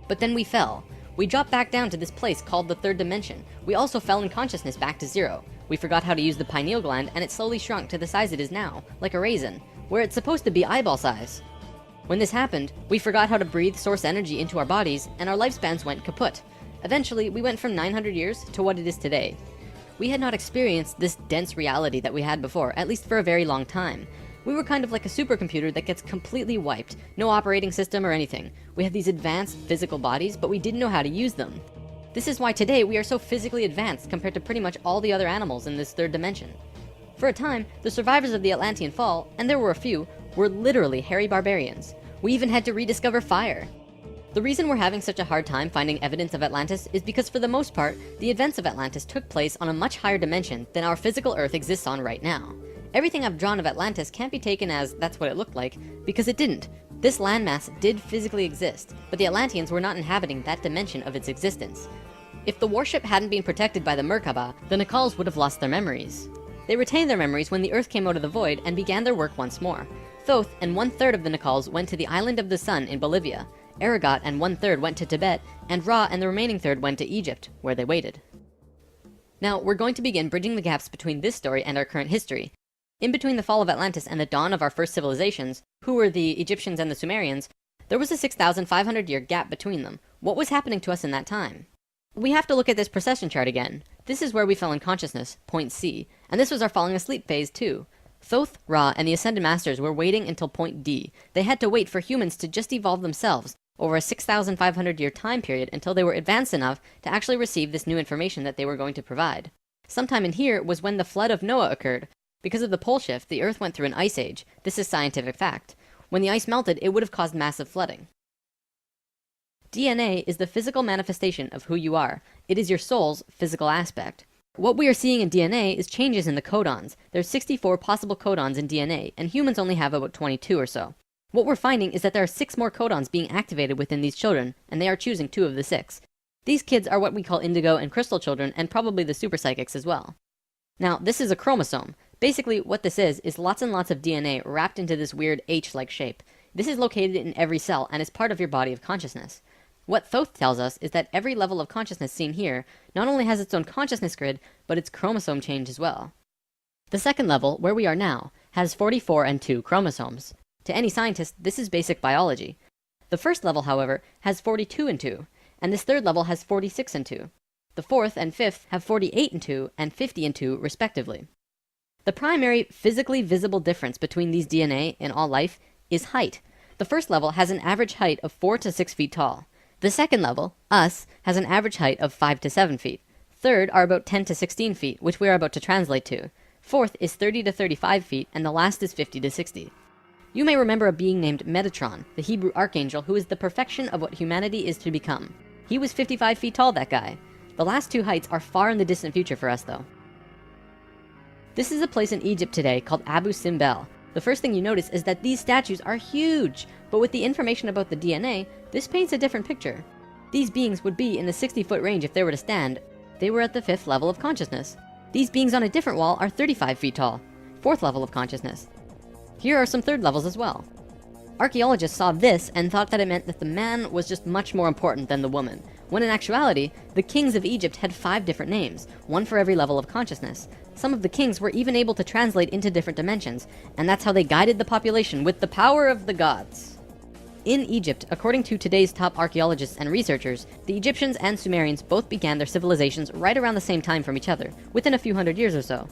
But then we fell. We dropped back down to this place called the third dimension. We also fell in consciousness back to zero. We forgot how to use the pineal gland, and it slowly shrunk to the size it is now, like a raisin, where it's supposed to be eyeball size. When this happened, we forgot how to breathe source energy into our bodies, and our lifespans went kaput. Eventually, we went from 900 years to what it is today. We had not experienced this dense reality that we had before, at least for a very long time. We were kind of like a supercomputer that gets completely wiped. No operating system or anything. We had these advanced physical bodies, but we didn't know how to use them. This is why today we are so physically advanced compared to pretty much all the other animals in this third dimension. For a time, the survivors of the Atlantean fall, and there were a few, were literally hairy barbarians. We even had to rediscover fire. The reason we're having such a hard time finding evidence of Atlantis is because for the most part, the events of Atlantis took place on a much higher dimension than our physical Earth exists on right now. Everything I've drawn of Atlantis can't be taken as that's what it looked like, because it didn't. This landmass did physically exist, but the Atlanteans were not inhabiting that dimension of its existence. If the warship hadn't been protected by the Merkaba, the Nacals would have lost their memories. They retained their memories when the Earth came out of the void and began their work once more. Thoth and 1/3 of the Nacals went to the Island of the Sun in Bolivia. Aragot and 1/3 went to Tibet, and Ra and the remaining third went to Egypt, where they waited. Now, we're going to begin bridging the gaps between this story and our current history. In between the fall of Atlantis and the dawn of our first civilizations, who were the Egyptians and the Sumerians, there was a 6,500-year gap between them. What was happening to us in that time? We have to look at this precession chart again. This is where we fell in consciousness, point C, and this was our falling asleep phase too. Thoth, Ra, and the Ascended Masters were waiting until point D. They had to wait for humans to just evolve themselves over a 6,500-year time period until they were advanced enough to actually receive this new information that they were going to provide. Sometime in here was when the flood of Noah occurred. Because of the pole shift, the Earth went through an ice age. This is scientific fact. When the ice melted, it would have caused massive flooding. DNA is the physical manifestation of who you are. It is your soul's physical aspect. What we are seeing in DNA is changes in the codons. There's 64 possible codons in DNA, and humans only have about 22 or so. What we're finding is that there are 6 more codons being activated within these children, and they are choosing 2 of the 6. These kids are what we call indigo and crystal children, and probably the super psychics as well. Now, this is a chromosome. Basically, what this is lots and lots of DNA wrapped into this weird H-like shape. This is located in every cell and is part of your body of consciousness. What Thoth tells us is that every level of consciousness seen here not only has its own consciousness grid, but its chromosome change as well. The second level, where we are now, has 44 and 2 chromosomes. To any scientist, this is basic biology. The first level, however, has 42 and 2, and this third level has 46 and 2. The fourth and fifth have 48 and 2 and 50 and 2 respectively. The primary physically visible difference between these DNA in all life is height. The first level has an average height of 4 to 6 feet tall. The second level, us, has an average height of 5 to 7 feet. Third are about 10 to 16 feet, which we are about to translate to. Fourth is 30 to 35 feet, and the last is 50 to 60. You may remember a being named Metatron, the Hebrew archangel who is the perfection of what humanity is to become. He was 55 feet tall, that guy. The last 2 heights are far in the distant future for us, though. This is a place in Egypt today called Abu Simbel. The first thing you notice is that these statues are huge, but with the information about the DNA, this paints a different picture. These beings would be in the 60-foot range if they were to stand. They were at the 5th level of consciousness. These beings on a different wall are 35 feet tall, 4th level of consciousness. Here are some 3rd levels as well. Archaeologists saw this and thought that it meant that the man was just much more important than the woman, when in actuality, the kings of Egypt had 5 different names, one for every level of consciousness. Some of the kings were even able to translate into different dimensions, and that's how they guided the population with the power of the gods. In Egypt, according to today's top archaeologists and researchers, the Egyptians and Sumerians both began their civilizations right around the same time from each other, within a few hundred years or so.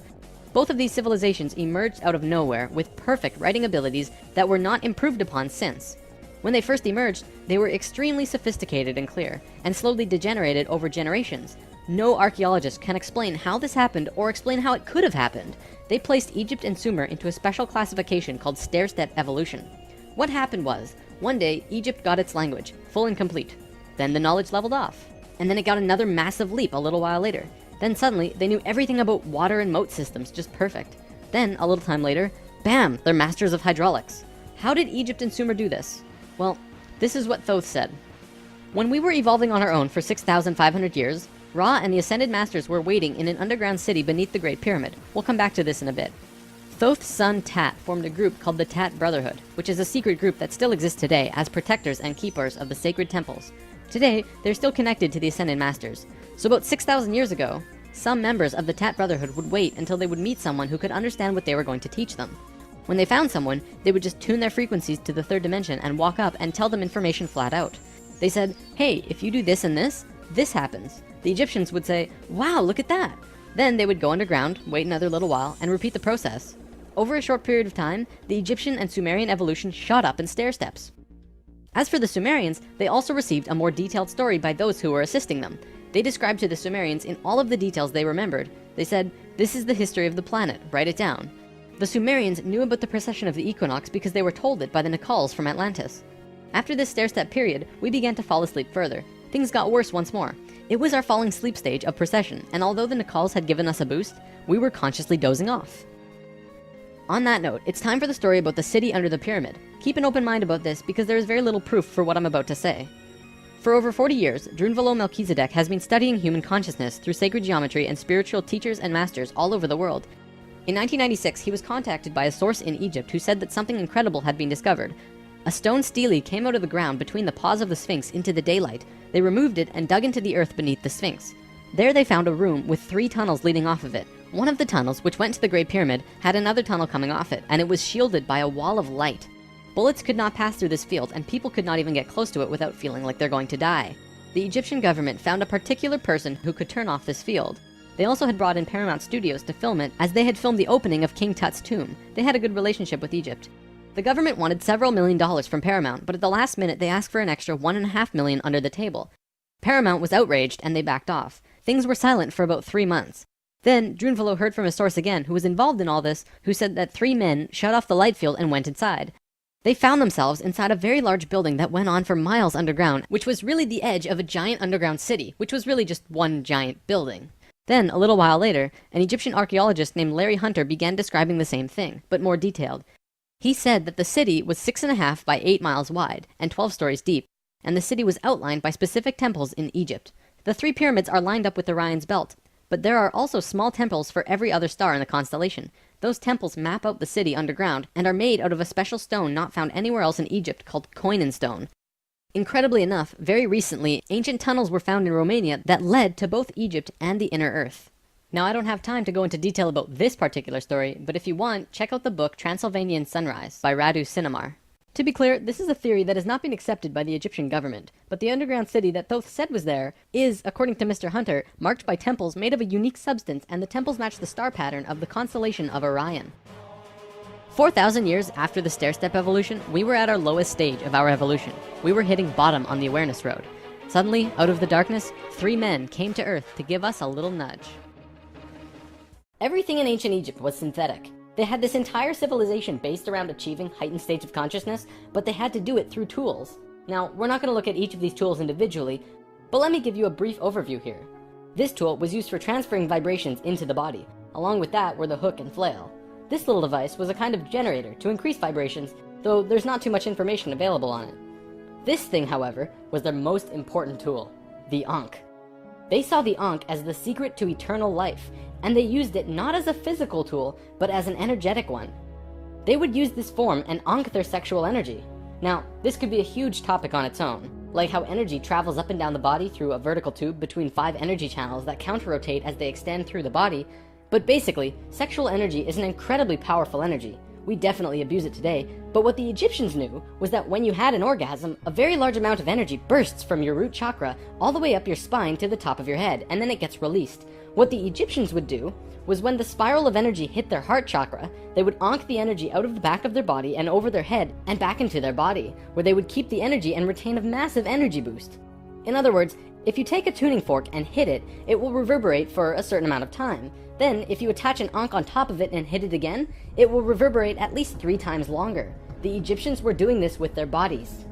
Both of these civilizations emerged out of nowhere with perfect writing abilities that were not improved upon since. When they first emerged, they were extremely sophisticated and clear, and slowly degenerated over generations. No archaeologist can explain how this happened or explain how it could have happened. They placed Egypt and Sumer into a special classification called stair-step evolution. What happened was, one day, Egypt got its language, full and complete. Then the knowledge leveled off. And then it got another massive leap a little while later. Then suddenly, they knew everything about water and moat systems just perfect. Then, a little time later, bam, they're masters of hydraulics. How did Egypt and Sumer do this? Well, this is what Thoth said. When we were evolving on our own for 6,500 years, Ra and the Ascended Masters were waiting in an underground city beneath the Great Pyramid. We'll come back to this in a bit. Thoth's son Tat formed a group called the Tat Brotherhood, which is a secret group that still exists today as protectors and keepers of the sacred temples. Today, they're still connected to the Ascended Masters. So about 6,000 years ago, some members of the Tat Brotherhood would wait until they would meet someone who could understand what they were going to teach them. When they found someone, they would just tune their frequencies to the third dimension and walk up and tell them information flat out. They said, hey, if you do this and this happens. The Egyptians would say, wow, look at that. Then they would go underground, wait another little while, and repeat the process. Over a short period of time, the Egyptian and Sumerian evolution shot up in stair steps. As for the Sumerians, they also received a more detailed story by those who were assisting them. They described to the Sumerians in all of the details they remembered. They said, this is the history of the planet, write it down. The Sumerians knew about the precession of the equinox because they were told it by the Nacals from Atlantis. After this stair-step period, we began to fall asleep further. Things got worse once more. It was our falling asleep stage of precession, and although the Nacals had given us a boost, we were consciously dozing off. On that note, it's time for the story about the city under the pyramid. Keep an open mind about this because there is very little proof for what I'm about to say. For over 40 years, Drunvalo Melchizedek has been studying human consciousness through sacred geometry and spiritual teachers and masters all over the world. In 1996, he was contacted by a source in Egypt who said that something incredible had been discovered. A stone stele came out of the ground between the paws of the Sphinx into the daylight. They removed it and dug into the earth beneath the Sphinx. There they found a room with 3 tunnels leading off of it. One of the tunnels, which went to the Great Pyramid, had another tunnel coming off it, and it was shielded by a wall of light. Bullets could not pass through this field, and people could not even get close to it without feeling like they're going to die. The Egyptian government found a particular person who could turn off this field. They also had brought in Paramount Studios to film it, as they had filmed the opening of King Tut's tomb. They had a good relationship with Egypt. The government wanted several $1 million from Paramount, but at the last minute they asked for an extra $1.5 million under the table. Paramount was outraged and they backed off. Things were silent for about 3 months. Then, Drunvalo heard from a source again who was involved in all this, who said that 3 men shut off the light field and went inside. They found themselves inside a very large building that went on for miles underground, which was really the edge of a giant underground city, which was really just one giant building. Then, a little while later, an Egyptian archaeologist named Larry Hunter began describing the same thing, but more detailed. He said that the city was 6.5 by 8 miles wide and 12 stories deep, and the city was outlined by specific temples in Egypt. The 3 pyramids are lined up with Orion's belt, but there are also small temples for every other star in the constellation. Those temples map out the city underground and are made out of a special stone not found anywhere else in Egypt called Koinen stone. Incredibly enough, very recently, ancient tunnels were found in Romania that led to both Egypt and the inner earth. Now, I don't have time to go into detail about this particular story, but if you want, check out the book Transylvanian Sunrise by Radu Sinamar. To be clear, this is a theory that has not been accepted by the Egyptian government, but the underground city that Thoth said was there is, according to Mr. Hunter, marked by temples made of a unique substance, and the temples match the star pattern of the constellation of Orion. 4,000 years after the stair-step evolution, we were at our lowest stage of our evolution. We were hitting bottom on the awareness road. Suddenly, out of the darkness, 3 men came to Earth to give us a little nudge. Everything in ancient Egypt was synthetic. They had this entire civilization based around achieving heightened states of consciousness, but they had to do it through tools. Now, we're not going to look at each of these tools individually, but let me give you a brief overview here. This tool was used for transferring vibrations into the body. Along with that were the hook and flail. This little device was a kind of generator to increase vibrations, though there's not too much information available on it. This thing, however, was their most important tool, the Ankh. They saw the Ankh as the secret to eternal life, and they used it not as a physical tool, but as an energetic one. They would use this form and Ankh their sexual energy. Now, this could be a huge topic on its own, like how energy travels up and down the body through a vertical tube between 5 energy channels that counter-rotate as they extend through the body, but basically, sexual energy is an incredibly powerful energy. We definitely abuse it today, but what the Egyptians knew was that when you had an orgasm, a very large amount of energy bursts from your root chakra all the way up your spine to the top of your head, and then it gets released. What the Egyptians would do was when the spiral of energy hit their heart chakra, they would onk the energy out of the back of their body and over their head and back into their body, where they would keep the energy and retain a massive energy boost. In other words, if you take a tuning fork and hit it, it will reverberate for a certain amount of time. Then, if you attach an onk on top of it and hit it again, it will reverberate at least 3 times longer. The Egyptians were doing this with their bodies.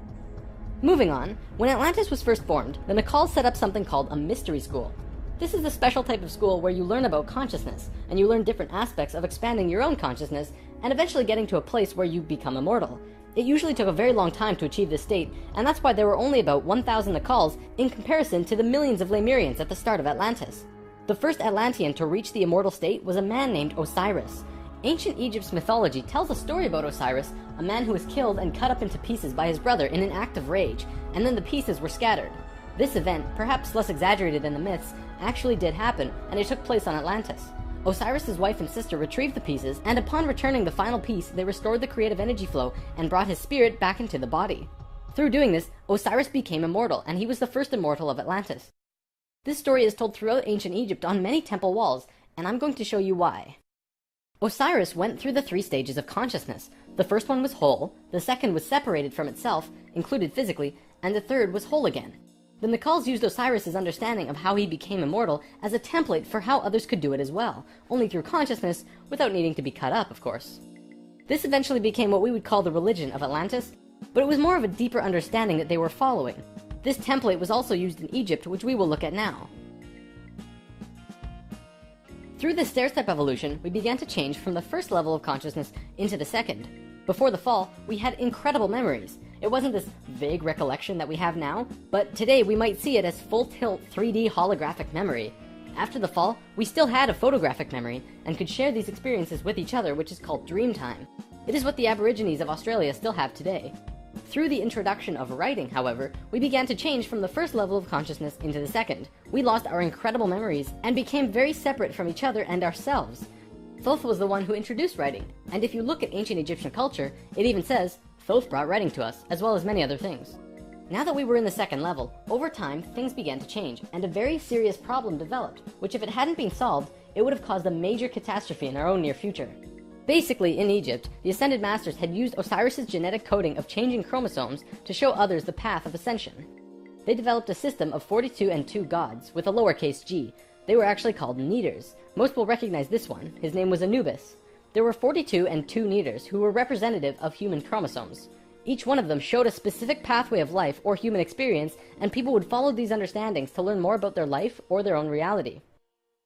Moving on, when Atlantis was first formed, the Nacals set up something called a mystery school. This is the special type of school where you learn about consciousness, and you learn different aspects of expanding your own consciousness, and eventually getting to a place where you become immortal. It usually took a very long time to achieve this state, and that's why there were only about 1,000 Nacals in comparison to the millions of Lemurians at the start of Atlantis. The first Atlantean to reach the immortal state was a man named Osiris. Ancient Egypt's mythology tells a story about Osiris, a man who was killed and cut up into pieces by his brother in an act of rage, and then the pieces were scattered. This event, perhaps less exaggerated than the myths, actually did happen, and it took place on Atlantis. Osiris's wife and sister retrieved the pieces, and upon returning the final piece, they restored the creative energy flow and brought his spirit back into the body. Through doing this, Osiris became immortal, and he was the first immortal of Atlantis. This story is told throughout ancient Egypt on many temple walls, and I'm going to show you why. Osiris went through the 3 stages of consciousness. The first one was whole, the second was separated from itself, included physically, and the third was whole again. The Nacals used Osiris's understanding of how he became immortal as a template for how others could do it as well, only through consciousness, without needing to be cut up, of course. This eventually became what we would call the religion of Atlantis, but it was more of a deeper understanding that they were following. This template was also used in Egypt, which we will look at now. Through this stair-step evolution, we began to change from the first level of consciousness into the second. Before the fall, we had incredible memories. It wasn't this vague recollection that we have now, but today we might see it as full-tilt 3D holographic memory. After the fall, we still had a photographic memory, and could share these experiences with each other, which is called dream time. It is what the Aborigines of Australia still have today. Through the introduction of writing, however, we began to change from the first level of consciousness into the second. We lost our incredible memories, and became very separate from each other and ourselves. Thoth was the one who introduced writing, and if you look at ancient Egyptian culture, it even says, Thoth brought writing to us, as well as many other things. Now that we were in the second level, over time, things began to change, and a very serious problem developed, which if it hadn't been solved, it would have caused a major catastrophe in our own near future. Basically, in Egypt, the Ascended Masters had used Osiris's genetic coding of changing chromosomes to show others the path of ascension. They developed a system of 42 and 2 gods, with a lowercase g. They were actually called Neters. Most will recognize this one. His name was Anubis. There were 42 and 2 Neters who were representative of human chromosomes. Each one of them showed a specific pathway of life or human experience, and people would follow these understandings to learn more about their life or their own reality.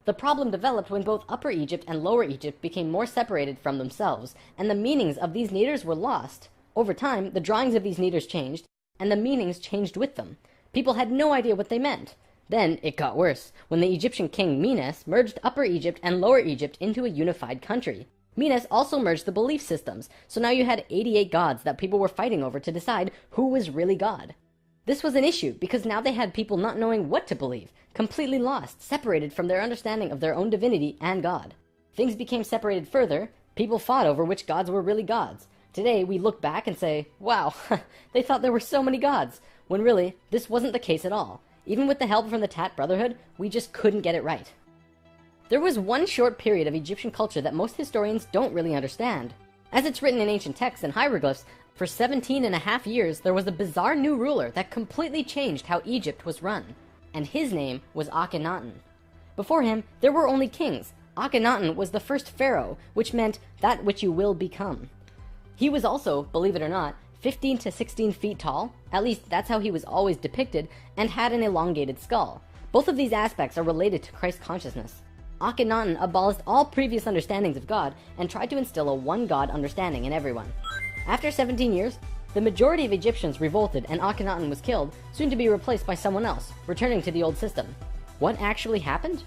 The problem developed when both Upper Egypt and Lower Egypt became more separated from themselves, and the meanings of these Neters were lost. Over time, the drawings of these Neters changed, and the meanings changed with them. People had no idea what they meant. Then it got worse, when the Egyptian king Menes merged Upper Egypt and Lower Egypt into a unified country. Menes also merged the belief systems, so now you had 88 gods that people were fighting over to decide who was really God. This was an issue because now they had people not knowing what to believe, completely lost, separated from their understanding of their own divinity and God. Things became separated further, people fought over which gods were really gods. Today we look back and say, wow, they thought there were so many gods, when really, this wasn't the case at all. Even with the help from the Tat Brotherhood, we just couldn't get it right. There was one short period of Egyptian culture that most historians don't really understand. As it's written in ancient texts and hieroglyphs, for 17.5 years there was a bizarre new ruler that completely changed how Egypt was run, and his name was Akhenaten. Before him, there were only kings. Akhenaten was the first pharaoh, which meant that which you will become. He was also, believe it or not, 15 to 16 feet tall, at least that's how he was always depicted, and had an elongated skull. Both of these aspects are related to Christ consciousness. Akhenaten abolished all previous understandings of God and tried to instill a one-God understanding in everyone. After 17 years, the majority of Egyptians revolted and Akhenaten was killed, soon to be replaced by someone else, returning to the old system. What actually happened?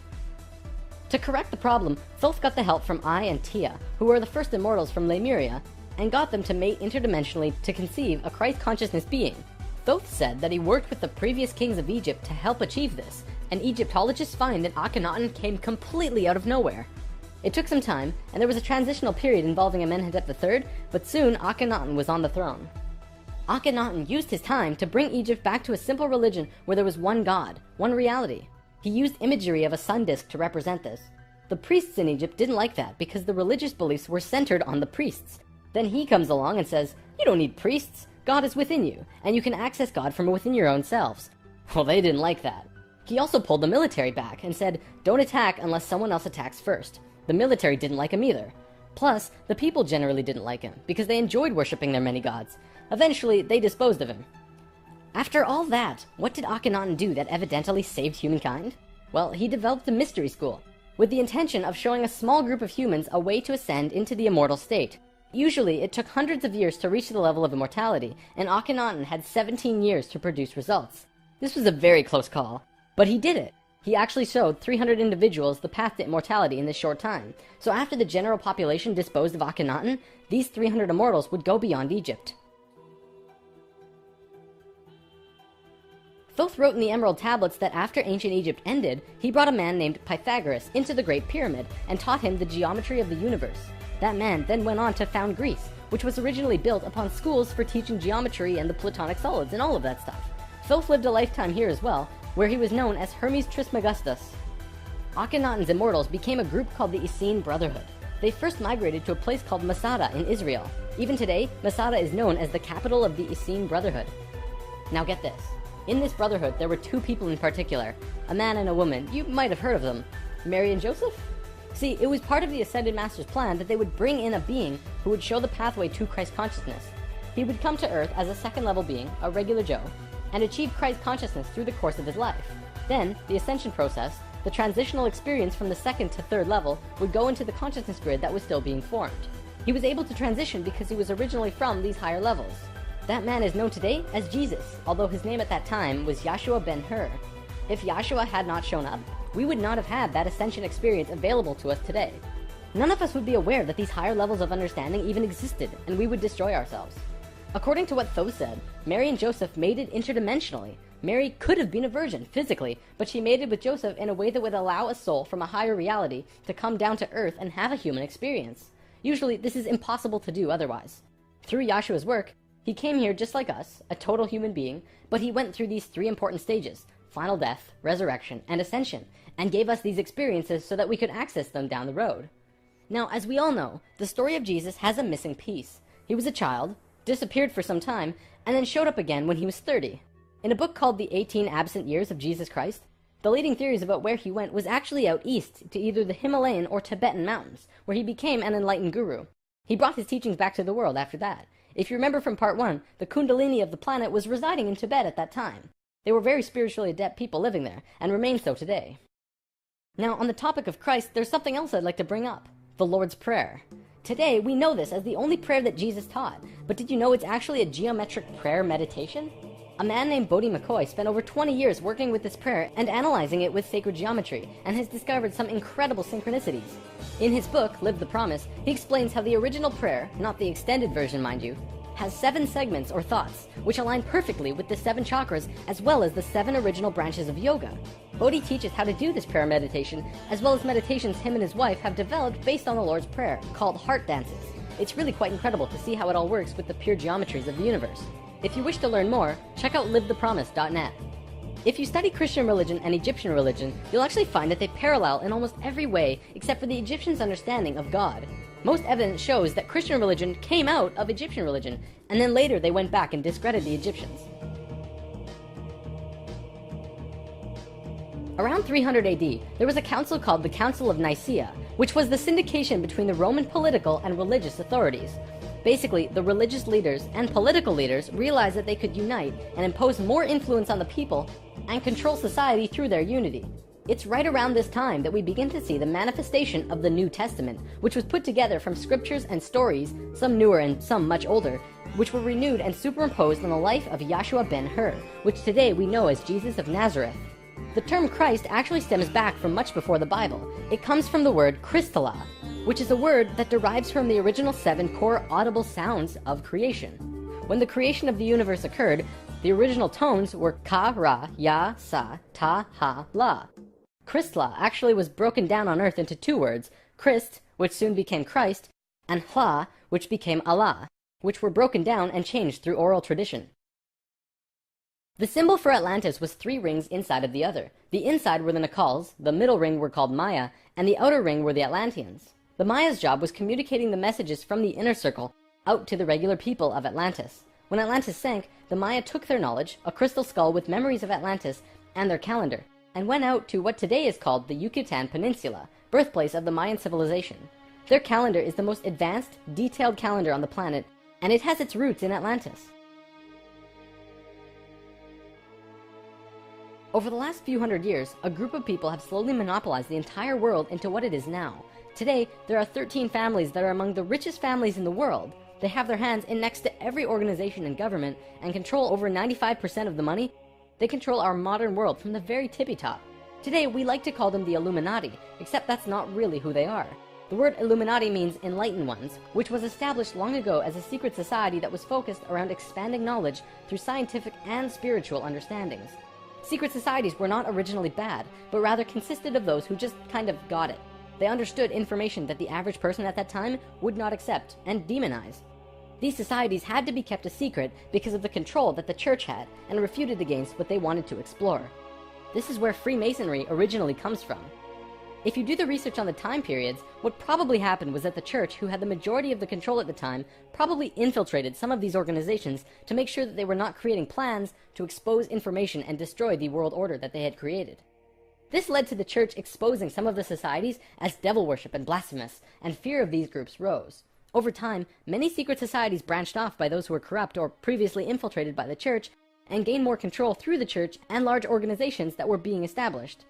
To correct the problem, Thoth got the help from Ai and Tia, who were the first immortals from Lemuria, and got them to mate interdimensionally to conceive a Christ consciousness being. Thoth said that he worked with the previous kings of Egypt to help achieve this, and Egyptologists find that Akhenaten came completely out of nowhere. It took some time, and there was a transitional period involving Amenhotep III, but soon Akhenaten was on the throne. Akhenaten used his time to bring Egypt back to a simple religion where there was one god, one reality. He used imagery of a sun disk to represent this. The priests in Egypt didn't like that because the religious beliefs were centered on the priests. Then he comes along and says, "You don't need priests. God is within you, and you can access God from within your own selves." Well, they didn't like that. He also pulled the military back and said, "Don't attack unless someone else attacks first." The military didn't like him either. Plus, the people generally didn't like him because they enjoyed worshipping their many gods. Eventually, they disposed of him. After all that, what did Akhenaten do that evidently saved humankind? Well, he developed a mystery school, with the intention of showing a small group of humans a way to ascend into the immortal state. Usually, it took hundreds of years to reach the level of immortality, and Akhenaten had 17 years to produce results. This was a very close call, but he did it. He actually showed 300 individuals the path to immortality in this short time. So after the general population disposed of Akhenaten, these 300 immortals would go beyond Egypt. Thoth wrote in the Emerald Tablets that after ancient Egypt ended, he brought a man named Pythagoras into the Great Pyramid and taught him the geometry of the universe. That man then went on to found Greece, which was originally built upon schools for teaching geometry and the Platonic solids and all of that stuff. Thoth lived a lifetime here as well, where he was known as Hermes Trismegistus. Akhenaten's immortals became a group called the Essene Brotherhood. They first migrated to a place called Masada in Israel. Even today, Masada is known as the capital of the Essene Brotherhood. Now get this. In this brotherhood, there were two people in particular, a man and a woman. You might have heard of them. Mary and Joseph? See, it was part of the Ascended Master's plan that they would bring in a being who would show the pathway to Christ consciousness. He would come to Earth as a second-level being, a regular Joe, and achieve Christ consciousness through the course of his life. Then, the ascension process, the transitional experience from the second to third level, would go into the consciousness grid that was still being formed. He was able to transition because he was originally from these higher levels. That man is known today as Jesus, although his name at that time was Yahshua ben Hur. If Yahshua had not shown up, we would not have had that ascension experience available to us today. None of us would be aware that these higher levels of understanding even existed, and we would destroy ourselves. According to what Thoth said, Mary and Joseph mated interdimensionally. Mary could have been a virgin, physically, but she mated with Joseph in a way that would allow a soul from a higher reality to come down to Earth and have a human experience. Usually, this is impossible to do otherwise. Through Yahshua's work, he came here just like us, a total human being, but he went through these three important stages: final death, resurrection, and ascension, and gave us these experiences so that we could access them down the road. Now, as we all know, the story of Jesus has a missing piece. He was a child, disappeared for some time, and then showed up again when he was 30. In a book called The 18 Absent Years of Jesus Christ, the leading theories about where he went was actually out east to either the Himalayan or Tibetan mountains, where he became an enlightened guru. He brought his teachings back to the world after that. If you remember from part 1, the Kundalini of the planet was residing in Tibet at that time. They were very spiritually adept people living there, and remain so today. Now, on the topic of Christ, there's something else I'd like to bring up: the Lord's Prayer. Today, we know this as the only prayer that Jesus taught, but did you know it's actually a geometric prayer meditation? A man named Bodhi McCoy spent over 20 years working with this prayer and analyzing it with sacred geometry, and has discovered some incredible synchronicities. In his book, Live the Promise, he explains how the original prayer, not the extended version mind you, has 7 segments or thoughts, which align perfectly with the 7 chakras as well as the 7 original branches of yoga. Bodhi teaches how to do this prayer meditation, as well as meditations him and his wife have developed based on the Lord's Prayer, called heart dances. It's really quite incredible to see how it all works with the pure geometries of the universe. If you wish to learn more, check out livethepromise.net. If you study Christian religion and Egyptian religion, you'll actually find that they parallel in almost every way except for the Egyptians' understanding of God. Most evidence shows that Christian religion came out of Egyptian religion, and then later they went back and discredited the Egyptians. Around 300 AD, there was a council called the Council of Nicaea, which was the syndication between the Roman political and religious authorities. Basically, the religious leaders and political leaders realized that they could unite and impose more influence on the people and control society through their unity. It's right around this time that we begin to see the manifestation of the New Testament, which was put together from scriptures and stories, some newer and some much older, which were renewed and superimposed on the life of Yahshua ben Hur, which today we know as Jesus of Nazareth. The term Christ actually stems back from much before the Bible. It comes from the word Christala, which is a word that derives from the original 7 core audible sounds of creation. When the creation of the universe occurred, the original tones were ka, ra, ya, sa, ta, ha, la. Christla actually was broken down on Earth into 2 words, Christ, which soon became Christ, and Hla, which became Allah, which were broken down and changed through oral tradition. The symbol for Atlantis was 3 rings inside of the other. The inside were the Nacals, the middle ring were called Maya, and the outer ring were the Atlanteans. The Maya's job was communicating the messages from the inner circle out to the regular people of Atlantis. When Atlantis sank, the Maya took their knowledge, a crystal skull with memories of Atlantis, and their calendar, and went out to what today is called the Yucatan Peninsula, birthplace of the Mayan civilization. Their calendar is the most advanced, detailed calendar on the planet, and it has its roots in Atlantis. Over the last few hundred years, a group of people have slowly monopolized the entire world into what it is now. Today, there are 13 families that are among the richest families in the world. They have their hands in next to every organization and government and control over 95% of the money. They control our modern world from the very tippy top. Today, we like to call them the Illuminati, except that's not really who they are. The word Illuminati means enlightened ones, which was established long ago as a secret society that was focused around expanding knowledge through scientific and spiritual understandings. Secret societies were not originally bad, but rather consisted of those who just kind of got it. They understood information that the average person at that time would not accept and demonize. These societies had to be kept a secret because of the control that the church had and refuted against what they wanted to explore. This is where Freemasonry originally comes from. If you do the research on the time periods, what probably happened was that the church, who had the majority of the control at the time, probably infiltrated some of these organizations to make sure that they were not creating plans to expose information and destroy the world order that they had created. This led to the church exposing some of the societies as devil worship and blasphemous, and fear of these groups rose. Over time, many secret societies branched off by those who were corrupt or previously infiltrated by the church, and gained more control through the church and large organizations that were being established.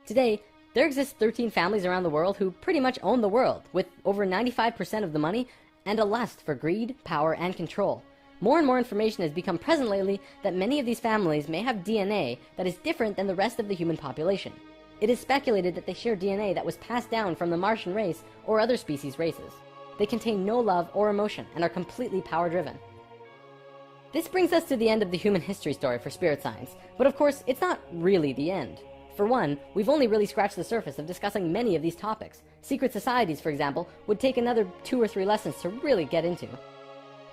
Today, there exist 13 families around the world who pretty much own the world, with over 95% of the money and a lust for greed, power, and control. More and more information has become present lately that many of these families may have DNA that is different than the rest of the human population. It is speculated that they share DNA that was passed down from the Martian race or other species races. They contain no love or emotion and are completely power-driven. This brings us to the end of the human history story for spirit science, but of course, it's not really the end. For one, we've only really scratched the surface of discussing many of these topics. Secret societies, for example, would take another 2 or 3 lessons to really get into.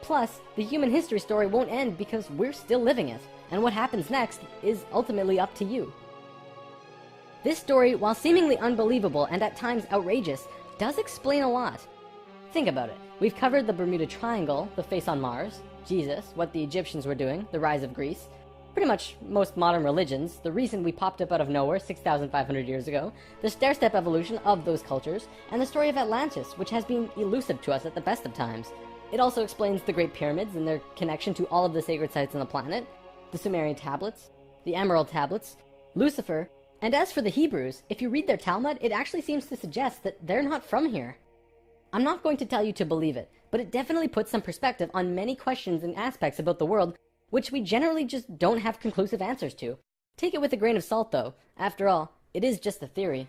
Plus, the human history story won't end because we're still living it, and what happens next is ultimately up to you. This story, while seemingly unbelievable and at times outrageous, does explain a lot. Think about it. We've covered the Bermuda Triangle, the face on Mars, Jesus, what the Egyptians were doing, the rise of Greece, pretty much most modern religions, the reason we popped up out of nowhere 6,500 years ago, the stair-step evolution of those cultures, and the story of Atlantis, which has been elusive to us at the best of times. It also explains the Great Pyramids and their connection to all of the sacred sites on the planet, the Sumerian tablets, the Emerald tablets, Lucifer, and as for the Hebrews, if you read their Talmud, it actually seems to suggest that they're not from here. I'm not going to tell you to believe it, but it definitely puts some perspective on many questions and aspects about the world which we generally just don't have conclusive answers to. Take it with a grain of salt, though. After all, it is just a theory.